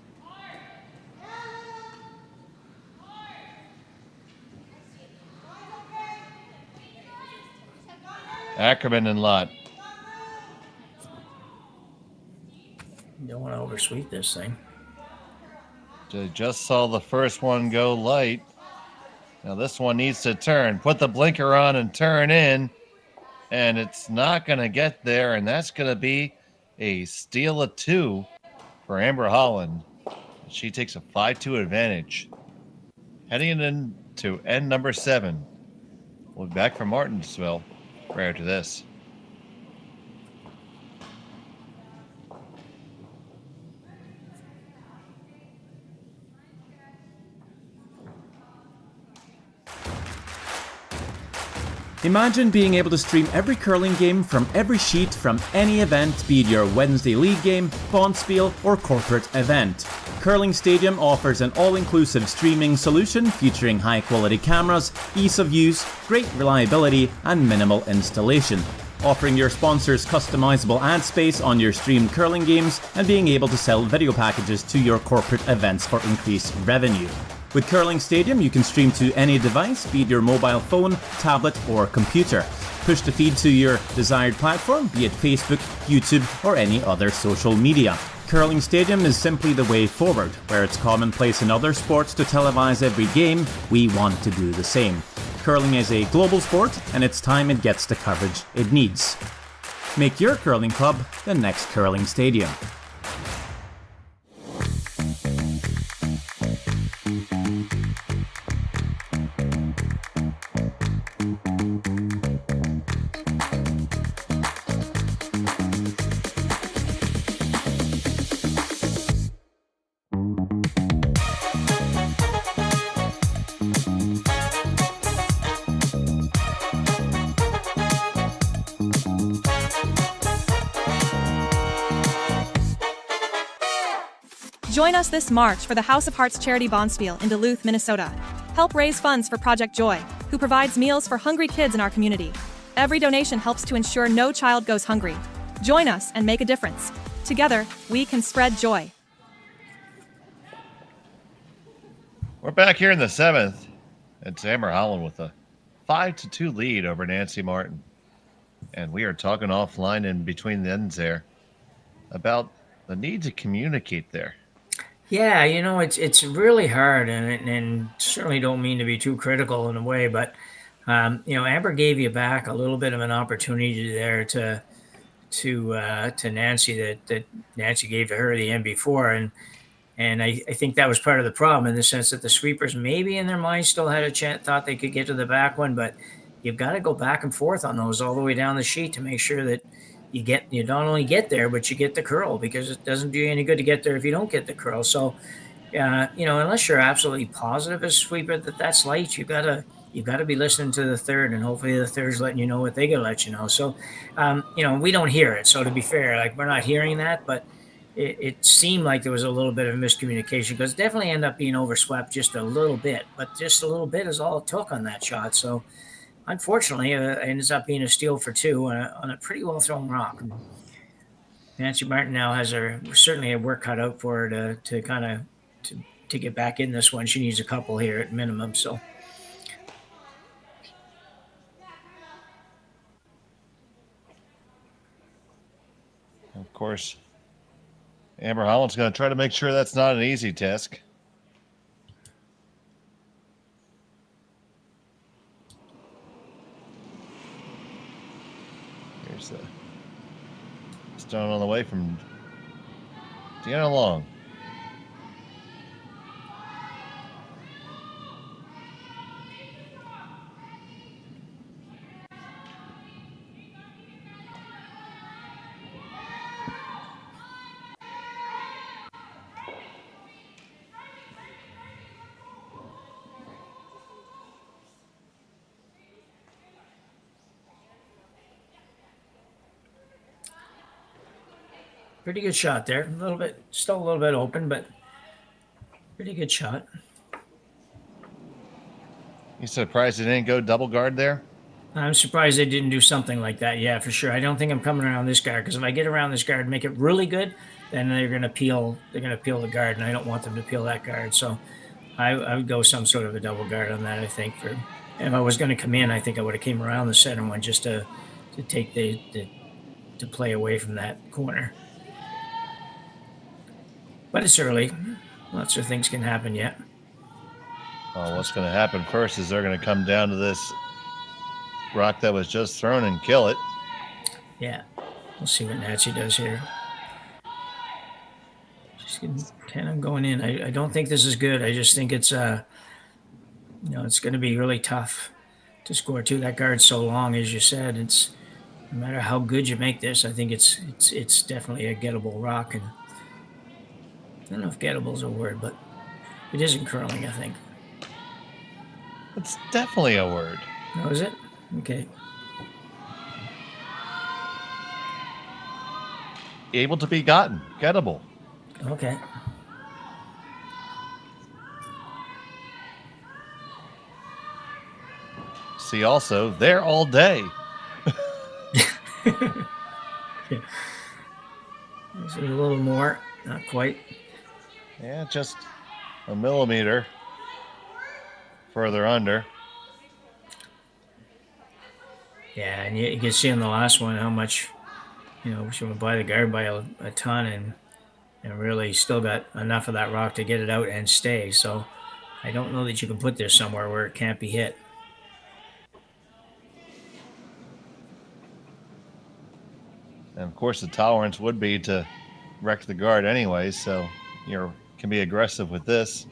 Ackerman and Lott. You don't want to oversweep this thing. Just saw the first one go light. Now this one needs to turn. Put the blinker on and turn in. And it's not going to get there. And that's going to be a steal of 2 for Amber Holland. She takes a 5-2 advantage. Heading into end number 7. We'll be back from Martensville prior to this. Imagine being able to stream every curling game from every sheet from any event, be it your Wednesday league game, bonspiel, or corporate event. Curling Stadium offers an all-inclusive streaming solution featuring high-quality cameras, ease of use, great reliability, and minimal installation. offering your sponsors customizable ad space on your streamed curling games and being able to sell video packages to your corporate events for increased revenue. With Curling Stadium, you can stream to any device, be it your mobile phone, tablet, or computer. Push the feed to your desired platform, be it Facebook, YouTube, or any other social media. Curling Stadium is simply the way forward. Where it's commonplace in other sports to televise every game, we want to do the same. Curling is a global sport, and it's time it gets the coverage it needs. Make your curling club the next Curling Stadium. Join us this March for the House of Hearts Charity Bonspiel in Duluth, Minnesota. Help raise funds for Project Joy, who provides meals for hungry kids in our community. Every donation helps to ensure no child goes hungry. Join us and make a difference. Together, we can spread joy. We're back here in the 7th. It's Amber Holland with a 5-2 lead over Nancy Martin. And we are talking offline in between the ends there about the need to communicate there. Yeah, it's really hard, and certainly don't mean to be too critical in a way, but Amber gave you back a little bit of an opportunity there to Nancy that Nancy gave to her the end before, and I think that was part of the problem in the sense that the sweepers maybe in their mind still had a chance, thought they could get to the back one, but you've got to go back and forth on those all the way down the sheet to make sure that you not only get there, but you get the curl, because it doesn't do you any good to get there if you don't get the curl. So, unless you're absolutely positive as a sweeper that that's light, you gotta be listening to the third, and hopefully the third's letting you know what they gotta let you know. So, we don't hear it. So to be fair, like we're not hearing that, but it seemed like there was a little bit of miscommunication, because it definitely ended up being overswept just a little bit, but just a little bit is all it took on that shot. So, unfortunately, it ends up being a steal for two on a pretty well thrown rock. Nancy Martin now has certainly a work cut out for her to kind of to get back in this one. She needs a couple here at minimum. So. Of course, Amber Holland's going to try to make sure that's not an easy task. Here's the stone on the way from Deanna Long. Pretty good shot there. Still a little bit open, but pretty good shot. You surprised it didn't go double guard there? I'm surprised they didn't do something like that. Yeah, for sure. I don't think I'm coming around this guard, because if I get around this guard and make it really good, then they're going to peel the guard, and I don't want them to peel that guard. So I would go some sort of a double guard on that, I think. If I was going to come in, I think I would have came around the center one just to take to play away from that corner. But it's early. Lots of things can happen yet. Well, what's going to happen first is they're going to come down to this rock that was just thrown and kill it. Yeah. We'll see what Nancy does here. She's getting 10. I'm going in. I don't think this is good. I just think it's it's going to be really tough to score two. That guard's so long, as you said. It's no matter how good you make this, I think it's definitely a gettable rock. And I don't know if gettable is a word, but it isn't curling, I think. It's definitely a word. Oh, is it? Okay. Able to be gotten. Gettable. Okay. See also, there all day. Yeah. This is a little more, not quite. Yeah, just a millimeter further under. Yeah, and you can see on the last one how much, she went by the guard by a ton and really still got enough of that rock to get it out and stay. So I don't know that you can put this somewhere where it can't be hit. And of course, the tolerance would be to wreck the guard anyway, so you can be aggressive with this.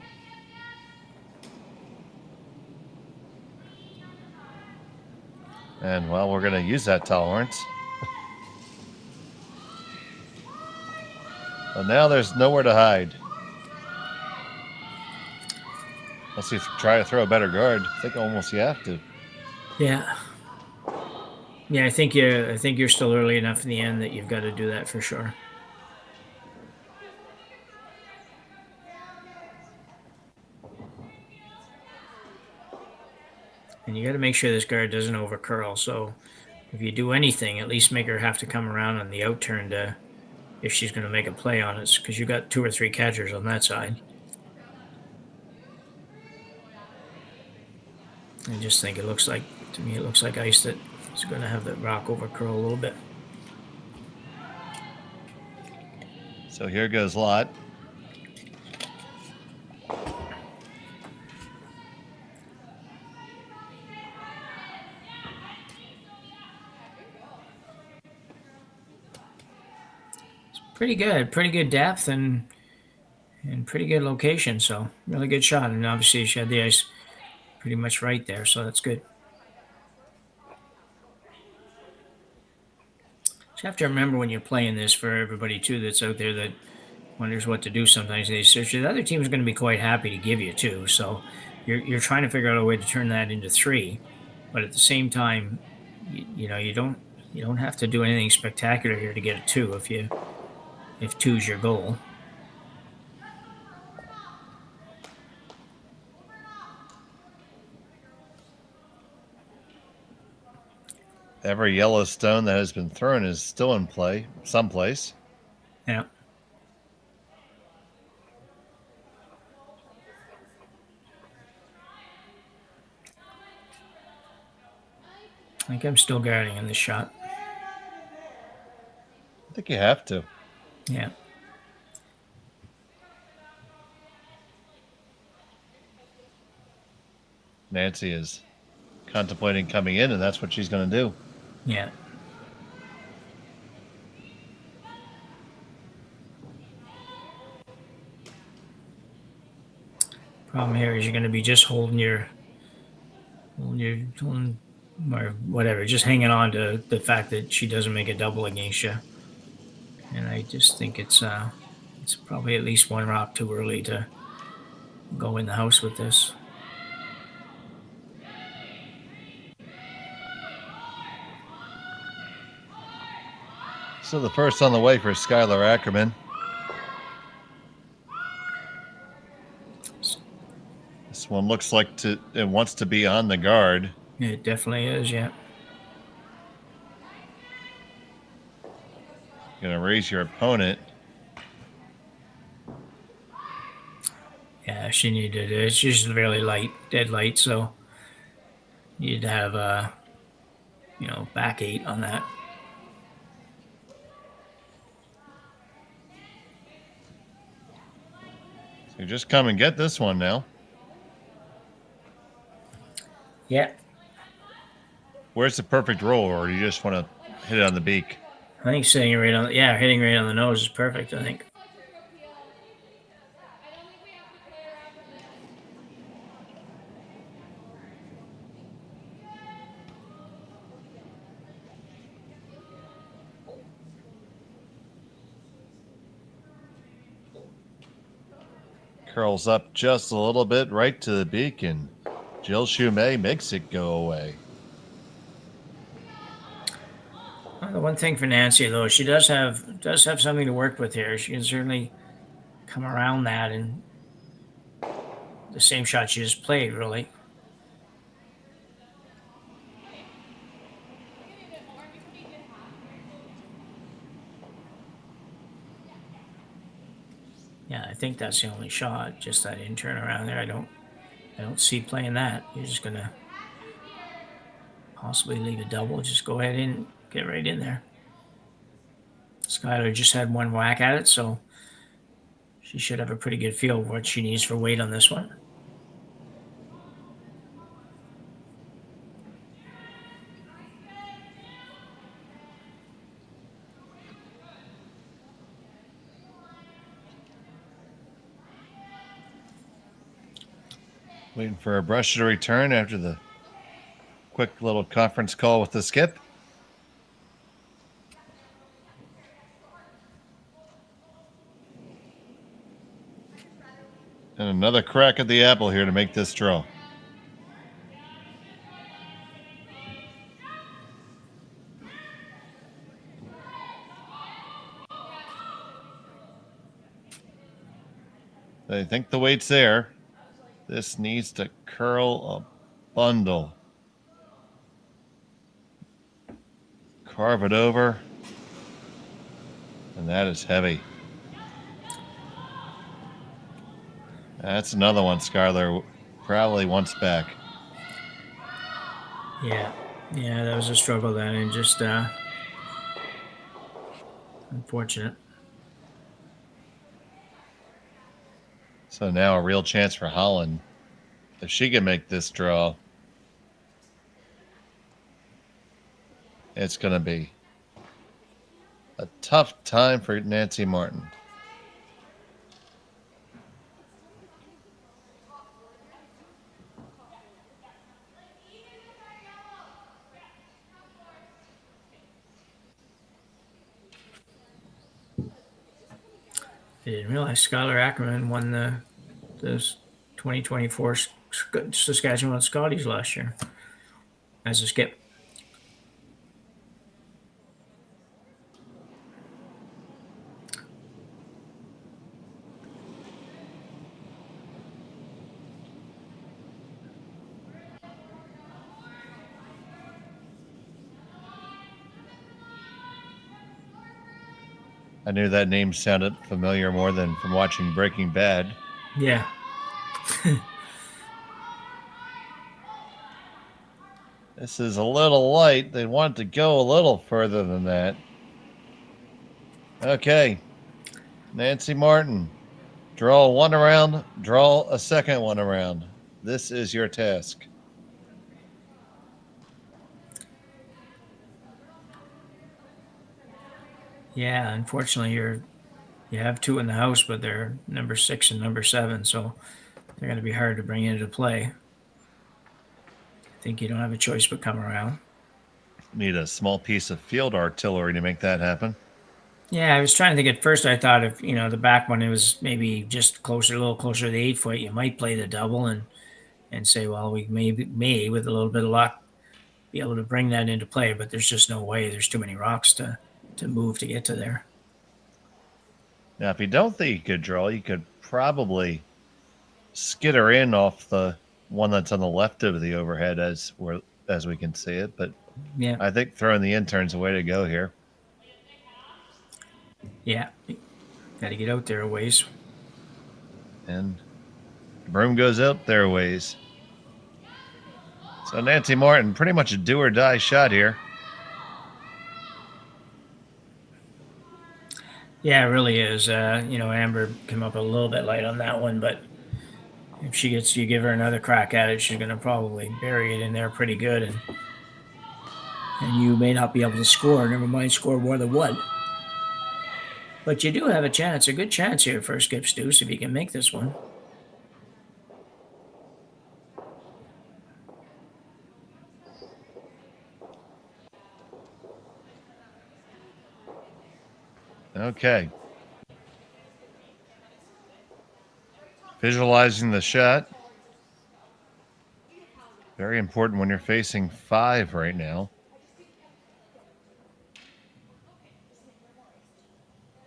And well, we're going to use that tolerance. Well, now there's nowhere to hide. Unless you try to throw a better guard. I think almost you have to. Yeah. Yeah, I think you're still early enough in the end that you've got to do that for sure. And you got to make sure this guard doesn't over curl. So if you do anything, at least make her have to come around on the out turn to, if she's going to make a play on it, because you got 2 or 3 catchers on that side. I just think to me, it looks like ice that is going to have the rock over curl a little bit. So here goes Lot. Pretty good depth and pretty good location. So really good shot. And obviously she had the ice pretty much right there. So that's good. You have to remember when you're playing this, for everybody too that's out there that wonders what to do sometimes, the other team is going to be quite happy to give you 2. So you're trying to figure out a way to turn that into 3. But at the same time, you don't have to do anything spectacular here to get a 2 if 2 is your goal. Every yellow stone that has been thrown is still in play someplace. Yeah. I think I'm still guarding in this shot. I think you have to. Yeah. Nancy is contemplating coming in, and that's what she's going to do. Yeah. Problem here is you're going to be just holding or whatever, just hanging on to the fact that she doesn't make a double against you. And I just think it's probably at least 1 rock too early to go in the house with this. So the first on the way for Skylar Ackerman. This one looks like it wants to be on the guard. It definitely is, yeah. Going to raise your opponent. Yeah, she needed it. It's just really light, dead light, so you'd have back 8 on that. So just come and get this one now. Yeah. Where's the perfect roll, or you just want to hit it on the beak? I think hitting right on the nose is perfect, I think. Curls up just a little bit right to the beak, and Jill Schmel makes it go away. Well, the one thing for Nancy, though, she does have something to work with here. She can certainly come around that, and the same shot she just played, really. I think that's the only shot. Just that in turn around there. I don't see playing that. You're just gonna possibly leave a double. Just go ahead and get right in there. Skylar just had one whack at it, so she should have a pretty good feel of what she needs for weight on this one. Waiting for a brush to return after the quick little conference call with the skip. And another crack at the apple here to make this draw. I think the weight's there. This needs to curl a bundle. Carve it over. And that is heavy. That's another one Skylar probably wants back. Yeah, that was a struggle then, and just unfortunate. So now a real chance for Holland. If she can make this draw, it's going to be a tough time for Nancy Martin. I didn't realize Skylar Ackerman won the 2024 Saskatchewan Scotties last year as a skip. I knew that name sounded familiar more than from watching Breaking Bad. Yeah. This is a little light. They want to go a little further than that. Okay. Nancy Martin. Draw one around. Draw a second one around. This is your task. Yeah, unfortunately, you have two in the house, but they're number 6 and number 7, so they're going to be hard to bring into play. I think you don't have a choice but come around. Need a small piece of field artillery to make that happen. Yeah, I was trying to think at first. I thought if the back one, it was maybe just closer, a little closer to the 8 foot, you might play the double and say, well, we may with a little bit of luck be able to bring that into play, but there's just no way. There's too many rocks to move to get to there. Now, if you don't think you could draw, you could probably skid her in off the one that's on the left of the overhead as we can see it. But yeah, I think throwing the intern's the way to go here. Yeah, got to get out there a ways. And the broom goes out there a ways. So Nancy Martin, pretty much a do or die shot here. Yeah, it really is. Amber came up a little bit light on that one, but if you give her another crack at it, she's going to probably bury it in there pretty good, and you may not be able to score. Never mind, score more than one. But you do have a chance, a good chance here for Skip Stoos if you can make this one. Okay. Visualizing the shot. Very important when you're facing 5 right now.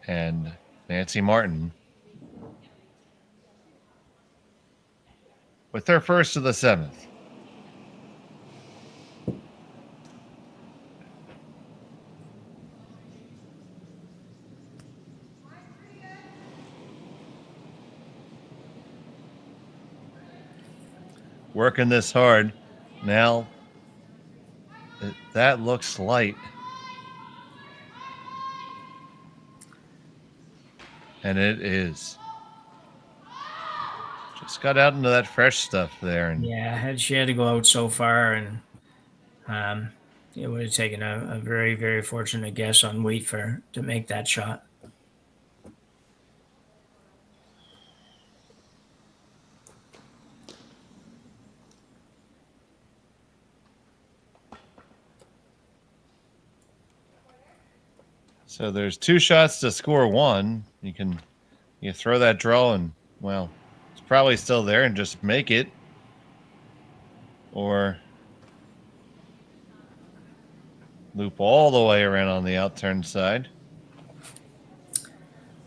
And Nancy Martin with their first of the 7th. working this hard. Now, that looks light. And it is. Just got out into that fresh stuff there. And yeah, she had to go out so far, and it would have taken a very, very fortunate guess on weight to make that shot. so there's 2 shots to score 1. You throw that draw and, well, it's probably still there and just make it. Or loop all the way around on the outturn side.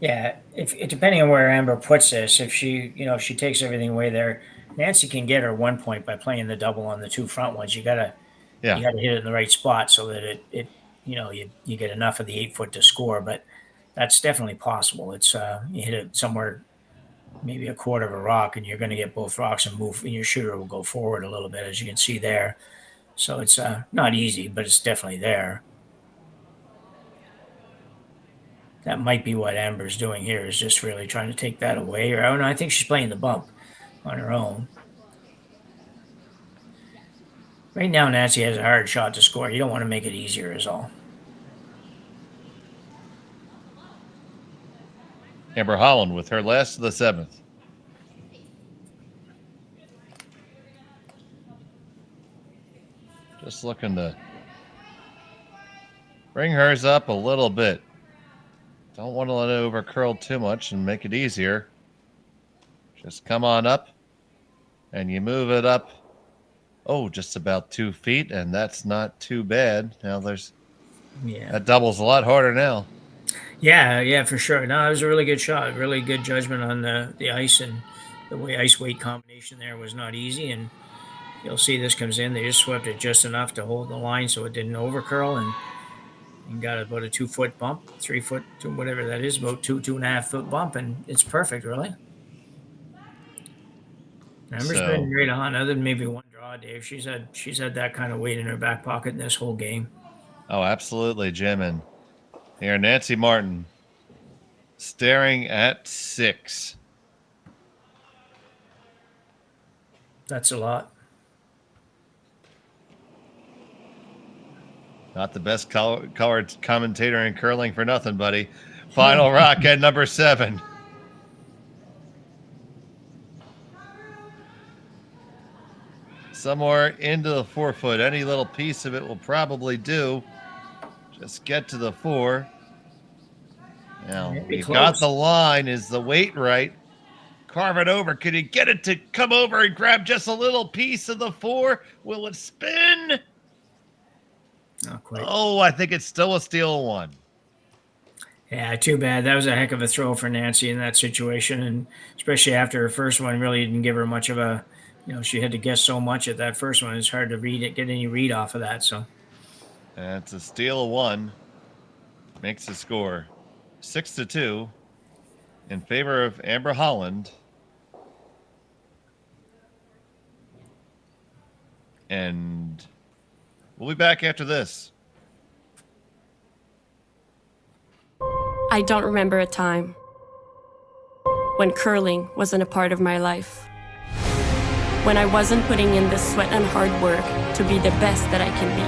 Yeah, if depending on where Amber puts this, if she takes everything away there, Nancy can get her 1 point by playing the double on the 2 front ones. You gotta hit it in the right spot so that you get enough of the 8 foot to score. But that's definitely possible. It's you hit it somewhere, maybe a quarter of a rock, and you're going to get both rocks and move, and your shooter will go forward a little bit, as you can see there. So it's not easy, but it's definitely there. That might be what Amber's doing here, is just really trying to take that away. Or I think she's playing the bump on her own. Right now, Nancy has a hard shot to score. You don't want to make it easier is all. Amber Holland with her last of the 7th. Just looking to bring hers up a little bit. Don't want to let it over curl too much and make it easier. Just come on up and you move it up. Oh, just about 2 feet, and that's not too bad. Now that double's a lot harder now. Yeah, for sure. No, it was a really good shot. Really good judgment on the ice, and the way ice weight combination there was not easy. And you'll see this comes in. They just swept it just enough to hold the line so it didn't over curl, and got about a 2 foot bump, 3 foot, whatever that is, about 2.5 foot bump, and it's perfect, really. Amber's been great on, other than maybe one draw, Dave. She's had that kind of weight in her back pocket in this whole game. Oh, absolutely, Jim. And here, Nancy Martin staring at 6. That's a lot. Not the best colored commentator in curling for nothing, buddy. Final rock at number 7. Somewhere into the 4 foot. Any little piece of it will probably do. Just get to the 4. Now, you got the line. Is the weight right? Carve it over. Can you get it to come over and grab just a little piece of the 4? Will it spin? Not quite. Oh, I think it's still a steal 1. Yeah, too bad. That was a heck of a throw for Nancy in that situation, and especially after her first one really didn't give her much of a, she had to guess so much at that first one. It's hard to get any read off of that. So that's a steal 1. Makes the score 6-2 in favor of Amber Holland. And we'll be back after this. I don't remember a time when curling wasn't a part of my life. When I wasn't putting in the sweat and hard work to be the best that I can be.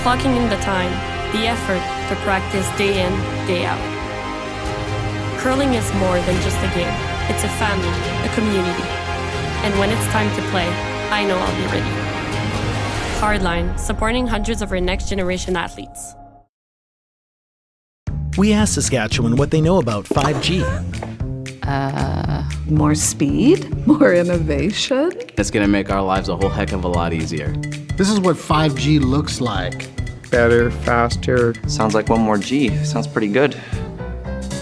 Clocking in the time, the effort to practice day in, day out. Curling is more than just a game. It's a family, a community. And when it's time to play, I know I'll be ready. Hardline, supporting hundreds of our next generation athletes. We asked Saskatchewan what they know about 5G. More speed? More innovation? It's gonna make our lives a whole heck of a lot easier. This is what 5G looks like. Better, faster. Sounds like 1 more G. Sounds pretty good.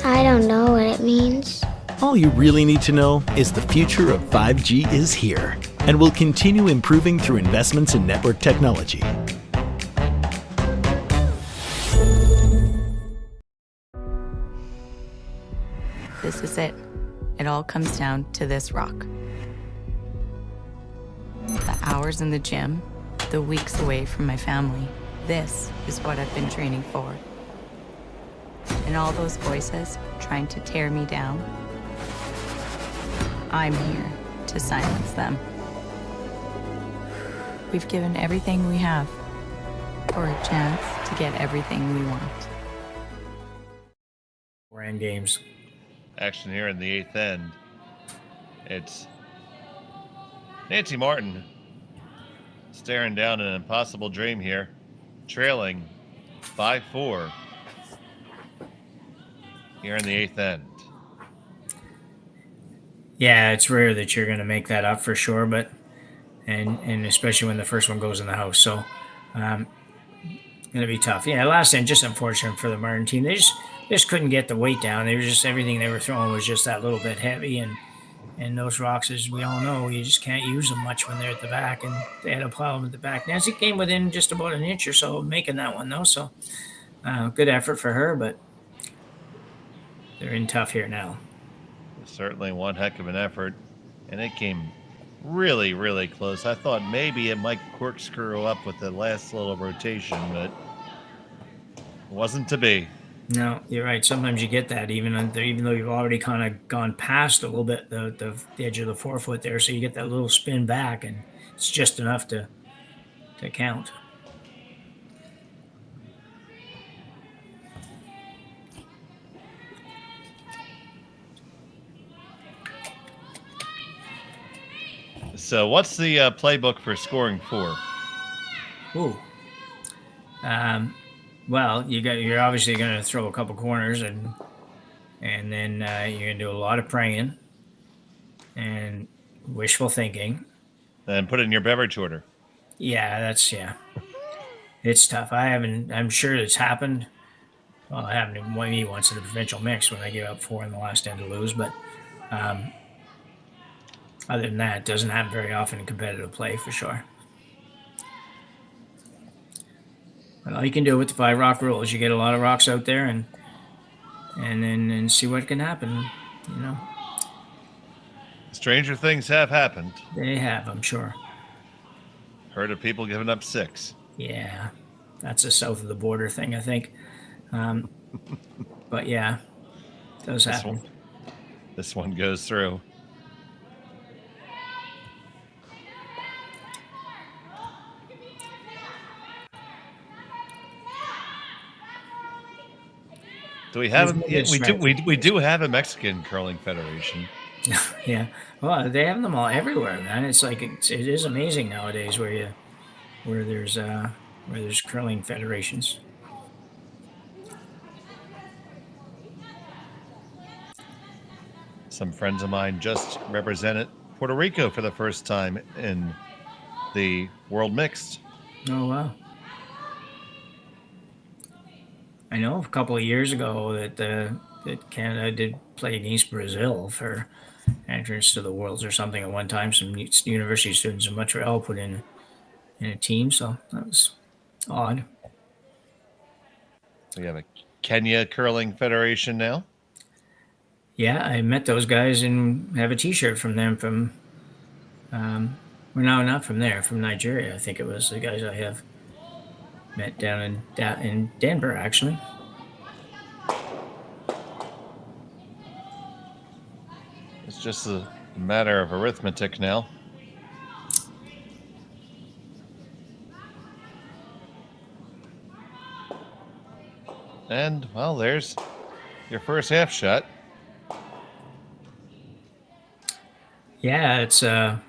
I don't know what it means. All you really need to know is the future of 5G is here and will continue improving through investments in network technology. This is it. It all comes down to this rock. The hours in the gym, the weeks away from my family. This is what I've been training for. And all those voices trying to tear me down, I'm here to silence them. We've given everything we have for a chance to get everything we want. We're in games. Action here in the 8th end. It's Nancy Martin staring down an impossible dream here, trailing 5-4 here in the 8th end. Yeah, it's rare that you're going to make that up for sure, but and especially when the first one goes in the house. So going to be tough. Yeah, last end, just unfortunate for the Martin team. They just couldn't get the weight down. They were just, everything they were throwing was just that little bit heavy, and those rocks, as we all know, you just can't use them much when they're at the back, and they had a problem at the back. Nancy came within just about an inch or so of making that one, though, so good effort for her, but they're in tough here now. Certainly one heck of an effort, and it came really, really close. I thought maybe it might corkscrew up with the last little rotation, but it wasn't to be. No, you're right. Sometimes you get that, even though you've already kind of gone past a little bit the edge of the forefoot there, so you get that little spin back, and it's just enough to count. So what's the playbook for scoring 4? Ooh. Well, you're obviously going to throw a couple corners, and then you're going to do a lot of praying and wishful thinking. And put it in your beverage order. Yeah, it's tough. I'm sure it's happened. Well, it happened to me once in the provincial mix when I gave up 4 in the last end to lose, but other than that, it doesn't happen very often in competitive play for sure. But all you can do with the 5 rock rule is you get a lot of rocks out there and then see what can happen, you know. Stranger things have happened. They have, I'm sure. Heard of people giving up 6. Yeah, that's a south of the border thing, I think. But yeah, it does happen. This one goes through. Do we have? We do have a Mexican curling federation. Yeah, well, they have them all everywhere, man. It's like it is amazing nowadays where there's curling federations. Some friends of mine just represented Puerto Rico for the first time in the World Mixed. Oh wow! I know a couple of years ago that Canada did play against Brazil for entrance to the Worlds or something at one time. Some university students in Montreal put in a team, so that was odd. We have a Kenya Curling Federation now. Yeah, I met those guys and have a T-shirt from them from, well, no, not from there, from Nigeria. I think it was the guys I have met down in Denver, actually. It's just a matter of arithmetic now. And, well, there's your first half shot. Yeah, it's if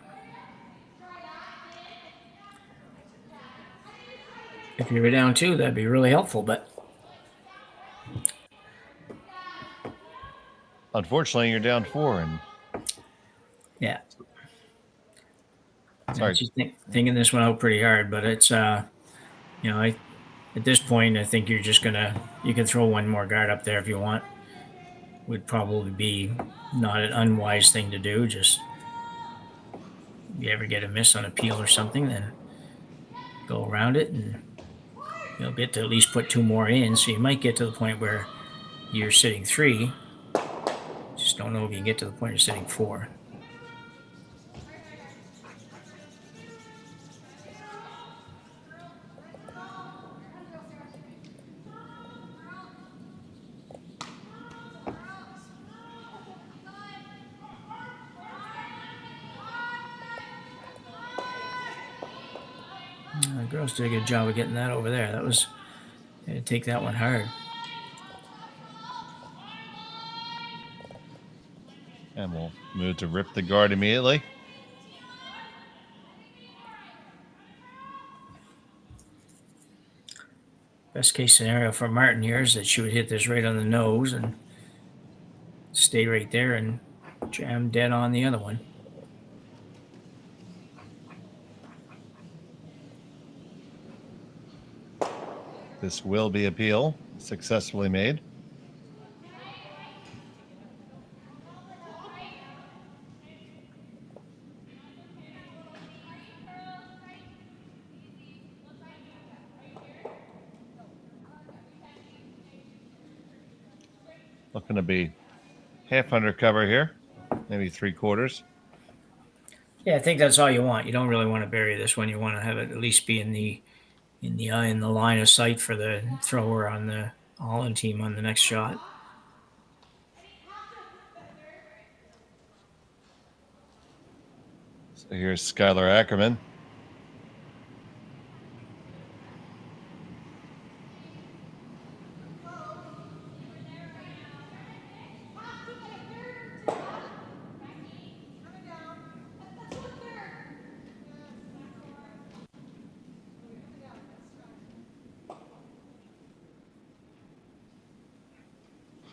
you were down 2, that'd be really helpful, but unfortunately you're down 4 and yeah. Sorry. Just thinking this one out pretty hard, but it's at this point I think you're just you can throw one more guard up there if you want. Would probably be not an unwise thing to do. Just if you ever get a miss on a peel or something, then go around it and you'll get to at least put 2 more in. So you might get to the point where you're sitting 3. Just don't know if you can get to the point of sitting 4. Girls did a good job of getting that over there. That was, they had to take that one hard. And we'll move to rip the guard immediately. Best case scenario for Martin here is that she would hit this right on the nose and stay right there and jam dead on the other one. This will be appeal successfully made. Looking to be half undercover here, maybe 3/4. Yeah, I think that's all you want. You don't really want to bury this one. You want to have it at least be in the eye, in the line of sight for the thrower on the Holland team on the next shot. So here's Skylar Ackerman.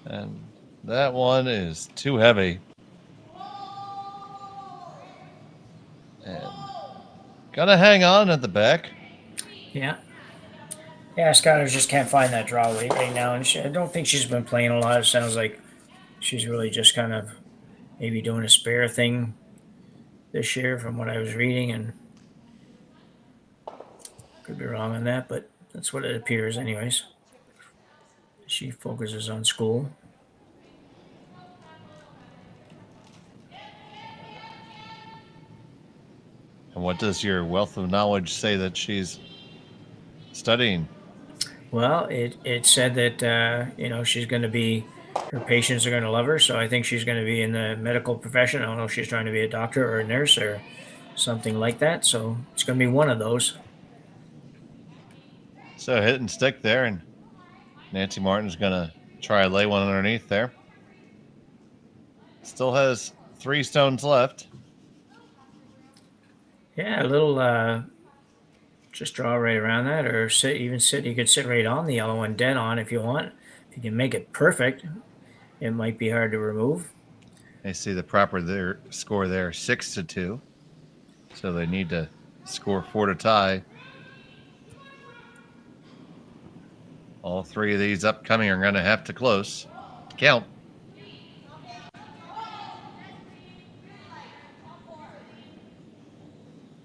And that one is too heavy. And gotta hang on at the back. Yeah. Yeah, Skylar just can't find that draw weight right now. And I don't think she's been playing a lot. It sounds like she's really just kind of maybe doing a spare thing this year from what I was reading. And could be wrong on that, but that's what it appears anyways. She focuses on school. And what does your wealth of knowledge say that she's studying? Well, it said that, she's going to be, her patients are going to love her. So I think she's going to be in the medical profession. I don't know if she's trying to be a doctor or a nurse or something like that. So it's going to be one of those. So hit and stick there, and Nancy Martin's going to try to lay one underneath there. Still has 3 stones left. Yeah, a little just draw right around that, or sit. You could sit right on the yellow one, dead on if you want. If you can make it perfect, it might be hard to remove. They see the proper score there, 6-2. So they need to score 4 to tie. All 3 of these upcoming are going to have to close. Count.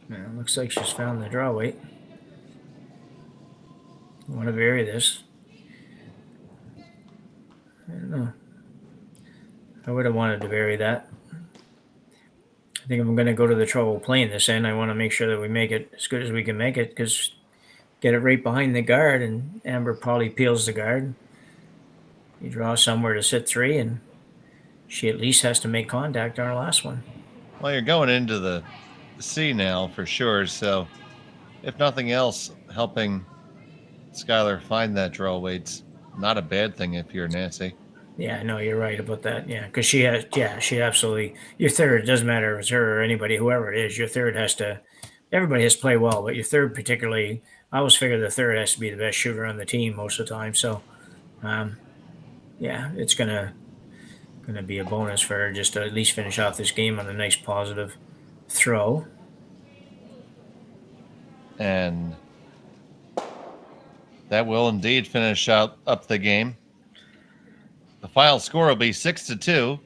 Yeah, looks like she's found the draw weight. I want to vary this. I don't know. I would have wanted to vary that. I think I'm going to go to the trouble of playing this in. I want to make sure that we make it as good as we can make it, because get it right behind the guard, and Amber probably peels the guard. You draw somewhere to sit 3, and she at least has to make contact on her last one. Well, you're going into the C now for sure. So if nothing else, helping Skylar find that draw weight's not a bad thing if you're Nancy. Yeah, no, you're right about that. Yeah, because she absolutely, your third, doesn't matter if it's her or anybody, whoever it is, your third has to, everybody has to play well, but your third particularly, I always figure the third has to be the best shooter on the team most of the time. So, yeah, it's gonna be a bonus for her just to at least finish off this game on a nice positive throw. And that will indeed finish up the game. The final score will be 6-2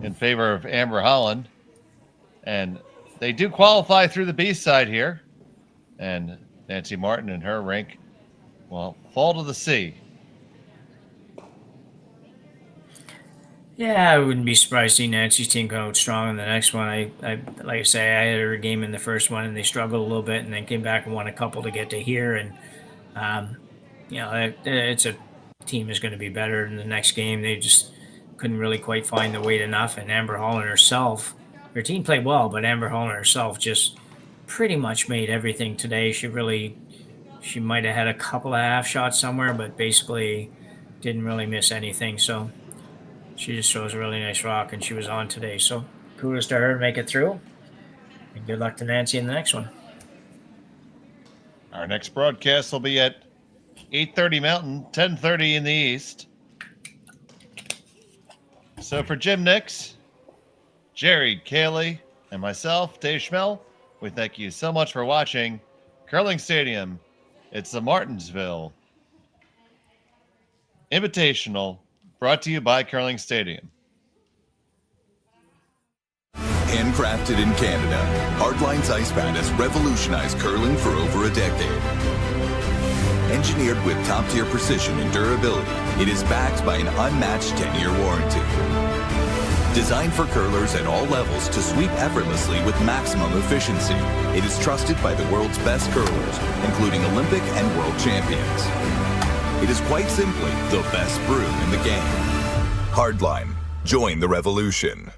in favor of Amber Holland. And they do qualify through the B side here. And Nancy Martin and her rank, well, fall to the C. Yeah, I wouldn't be surprised to see Nancy's team come out strong in the next one. I like I say, I had her game in the first one, and they struggled a little bit, and then came back and won a couple to get to here. And it's a team is going to be better in the next game. They just couldn't really quite find the weight enough. And Amber Holland herself, her team played well, but Amber Holland herself just pretty much made everything today. She really She might have had a couple of half shots somewhere, but basically didn't really miss anything. So she just throws a really nice rock, and she was on today. So kudos to her to make it through. And good luck to Nancy in the next one. Our next broadcast will be at 8:30 Mountain, 10:30 in the East. So for Jim Nix, Gerry, Cailey, and myself, Dave Schmel, we thank you so much for watching Curling Stadium. It's the Martensville Invitational, brought to you by Curling Stadium. Handcrafted in Canada, Hardline's Ice Pad has revolutionized curling for over a decade. Engineered with top-tier precision and durability, it is backed by an unmatched 10-year warranty. Designed for curlers at all levels to sweep effortlessly with maximum efficiency, it is trusted by the world's best curlers, including Olympic and world champions. It is quite simply the best brew in the game. Hardline. Join the revolution.